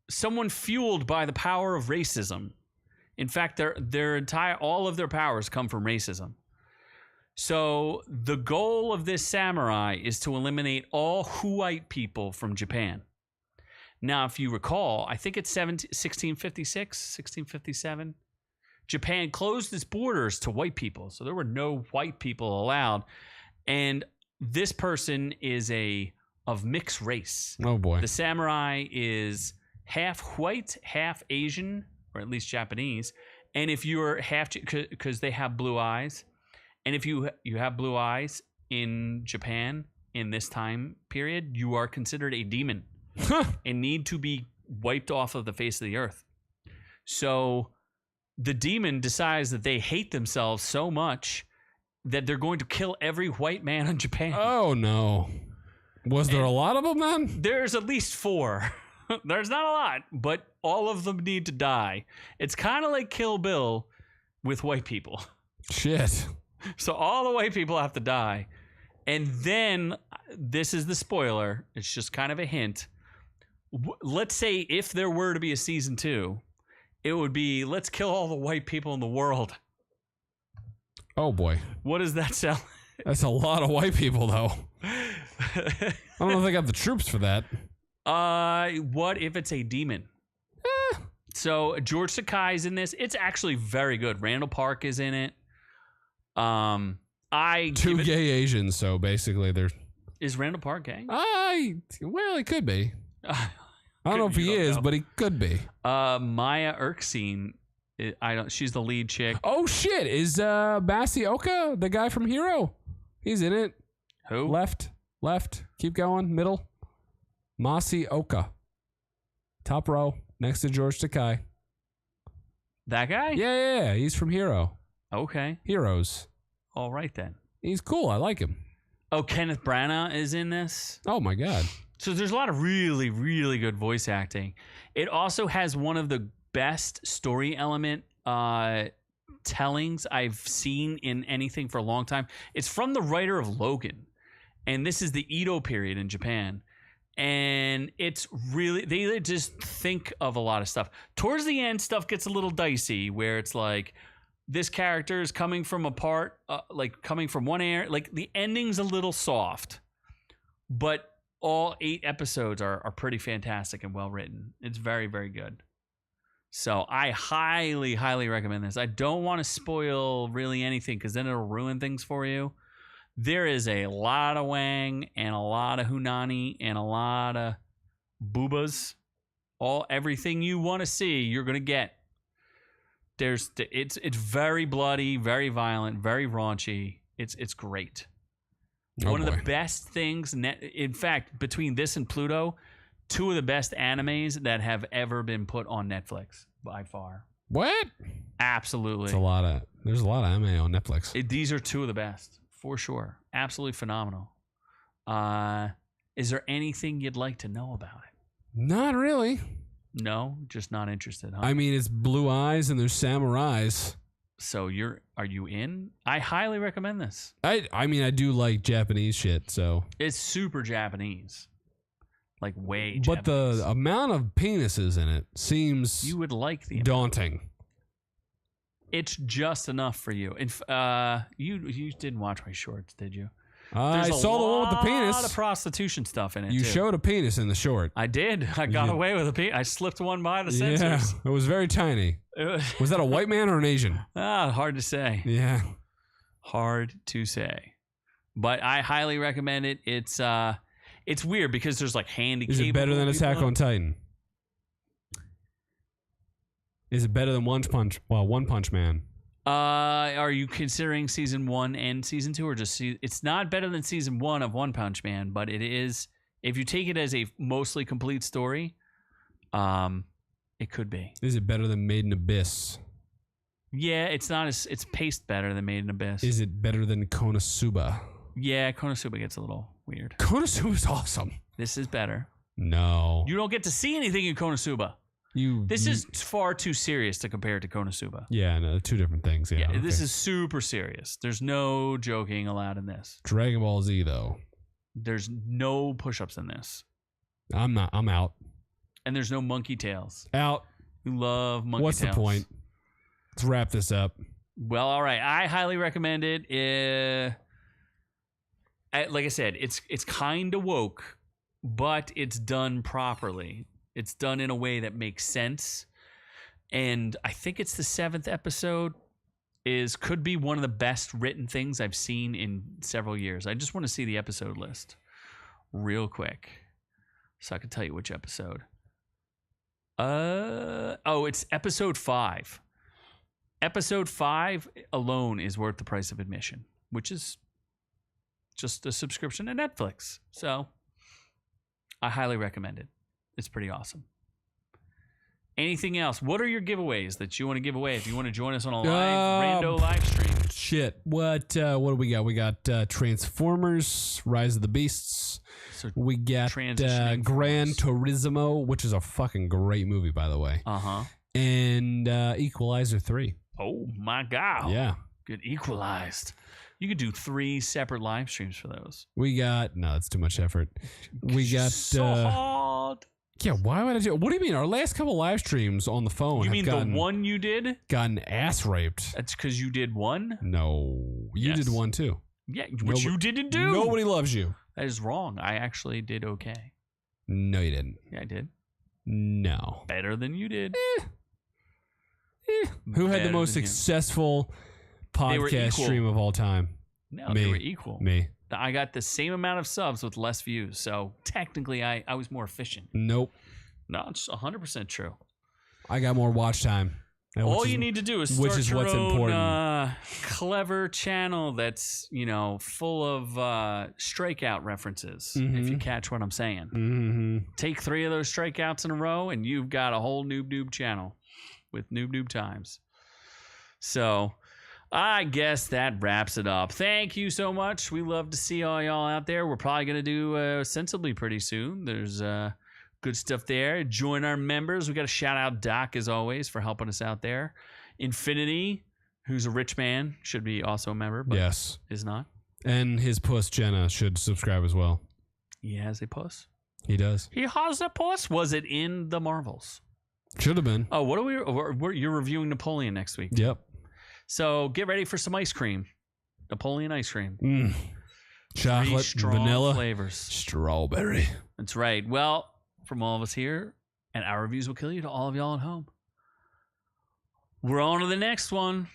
someone fueled by the power of racism. In fact, all of their powers come from racism. So the goal of this samurai is to eliminate all white people from Japan. Now, if you recall, I think it's 1656, 1657. Japan closed its borders to white people, so there were no white people allowed. And this person is of mixed race. Oh boy. The samurai is half white, half Asian, or at least Japanese. And if you're half, because they have blue eyes, and if you have blue eyes in Japan in this time period, you are considered a demon and need to be wiped off of the face of the earth. So the demon decides that they hate themselves so much that they're going to kill every white man in Japan. Oh no. Was there a lot of them then? There's at least 4. There's not a lot, but all of them need to die. It's kind of like Kill Bill with white people. Shit. So all the white people have to die. And then, this is the spoiler. It's just kind of a hint. Let's say if there were to be a season 2, it would be, let's kill all the white people in the world. Oh boy. What does that sound? That's a lot of white people though. I don't know if they got the troops for that. What if it's a demon? So George Takei's in this. It's actually very good. Randall Park is in it. Two gay Asians, so basically they're. Is Randall Park gay? Well, he could be. I don't know if he is, but he could be. Maya Erskine. She's the lead chick. Oh shit! Is Masioka the guy from Hero? He's in it. Who? Left. Keep going. Middle. Masioka. Top row, next to George Takei. That guy? Yeah. He's from Hero. Okay. Heroes. All right then. He's cool. I like him. Oh, Kenneth Branagh is in this. Oh my god. So there's a lot of really, really good voice acting. It also has one of the best story element tellings I've seen in anything for a long time. It's from the writer of Logan. And this is the Edo period in Japan. And it's really, they just think of a lot of stuff. Towards the end, stuff gets a little dicey where it's like, this character is coming from coming from one area. Like the ending's a little soft, but all 8 episodes are pretty fantastic and well written. It's very, very good. So I highly, highly recommend this. I don't want to spoil really anything because then it'll ruin things for you. There is a lot of Wang and a lot of Hunani and a lot of boobas. Everything you want to see, you're gonna get. It's very bloody, very violent, very raunchy. It's great. One of the best things. In fact, between this and Pluto, 2 of the best animes that have ever been put on Netflix by far. What? Absolutely. There's a lot of anime on Netflix. These are 2 of the best. For sure. Absolutely phenomenal. Is there anything you'd like to know about it? Not really. No? Just not interested, huh? I mean, it's blue eyes and there's samurais. So are you in? I highly recommend this. I mean, I do like Japanese shit, so. It's super Japanese. Like way But Japanese. the amount of penises in it seems You would like the daunting. It's just enough for you. You didn't watch my shorts, did you? I saw the one with the penis. A lot of prostitution stuff in it. You too. showed a penis in the short. I did. I got away with a penis. I slipped one by the censors. Yeah, it was very tiny. Was that a white man or an Asian? Hard to say. Yeah. Hard to say. But I highly recommend it. It's weird because there's like handy. Is it better than Attack on Titan? Is it better than One Punch Man? Are you considering season 1 and season 2, or just it's not better than season 1 of One Punch Man, but it is. If you take it as a mostly complete story, it could be. Is it better than Made in Abyss? Yeah, it's not as it's paced better than Made in Abyss. Is it better than Konosuba? Yeah, Konosuba gets a little weird. Konosuba's awesome. This is better. No, You don't get to see anything in Konosuba. This is far too serious to compare to Konosuba. Yeah, no, two different things. Yeah, okay. This is super serious. There's no joking allowed in this. Dragon Ball Z though. There's no push-ups in this. I'm out. And there's no monkey tails. Out. You love monkey What's tails. the point? Let's wrap this up. Well, all right. I highly recommend it. Like I said, it's kind of woke, but it's done properly. It's done in a way that makes sense. And I think it's the 7th episode could be one of the best written things I've seen in several years. I just want to see the episode list real quick so I can tell you which episode. It's episode 5. Episode 5 alone is worth the price of admission, which is just a subscription to Netflix. So I highly recommend it. It's pretty awesome. Anything else? What are your giveaways that you want to give away if you want to join us on a rando live stream? Shit. What do we got? We got Transformers, Rise of the Beasts. So we got Gran Turismo, which is a fucking great movie, by the way. Uh-huh. And Equalizer 3. Oh, my God. Yeah. Good. Equalized. You could do 3 separate live streams for those. We got... No, that's too much effort. We got... So hard. Yeah, why would I do... What do you mean? Our last couple live streams on the phone You mean the one you did? Gotten ass raped. That's because you did one? No. You did one, too. Yeah, which you didn't do. Nobody loves you. That is wrong. I actually did okay. No, you didn't. Yeah, I did. No. Better than you did. Who had the most successful podcast stream of all time? No, Me. they were equal. Me. I got the same amount of subs with less views, so technically I was more efficient. Nope. No, it's 100% true. I got more watch time. All you need to do is start your what's own important. Clever channel that's, full of strikeout references, if you catch what I'm saying. Mm-hmm. Take 3 of those strikeouts in a row, and you've got a whole noob channel with noob times. So I guess that wraps it up. Thank you so much. We love to see all y'all out there. We're probably going to do Sensibly pretty soon. There's good stuff there. Join our members. We got to shout out Doc, as always, for helping us out there. Infinity, who's a rich man, should be also a member, but is not. And his puss, Jenna, should subscribe as well. He has a puss? He does. He has a puss? Was it in the Marvels? Should have been. Oh, what are you're reviewing Napoleon next week. Yep. So get ready for some ice cream. Napoleon ice cream. Chocolate, vanilla, flavors. Strawberry. That's right. Well, from all of us here, and our reviews will kill you, to all of y'all at home, we're on to the next one.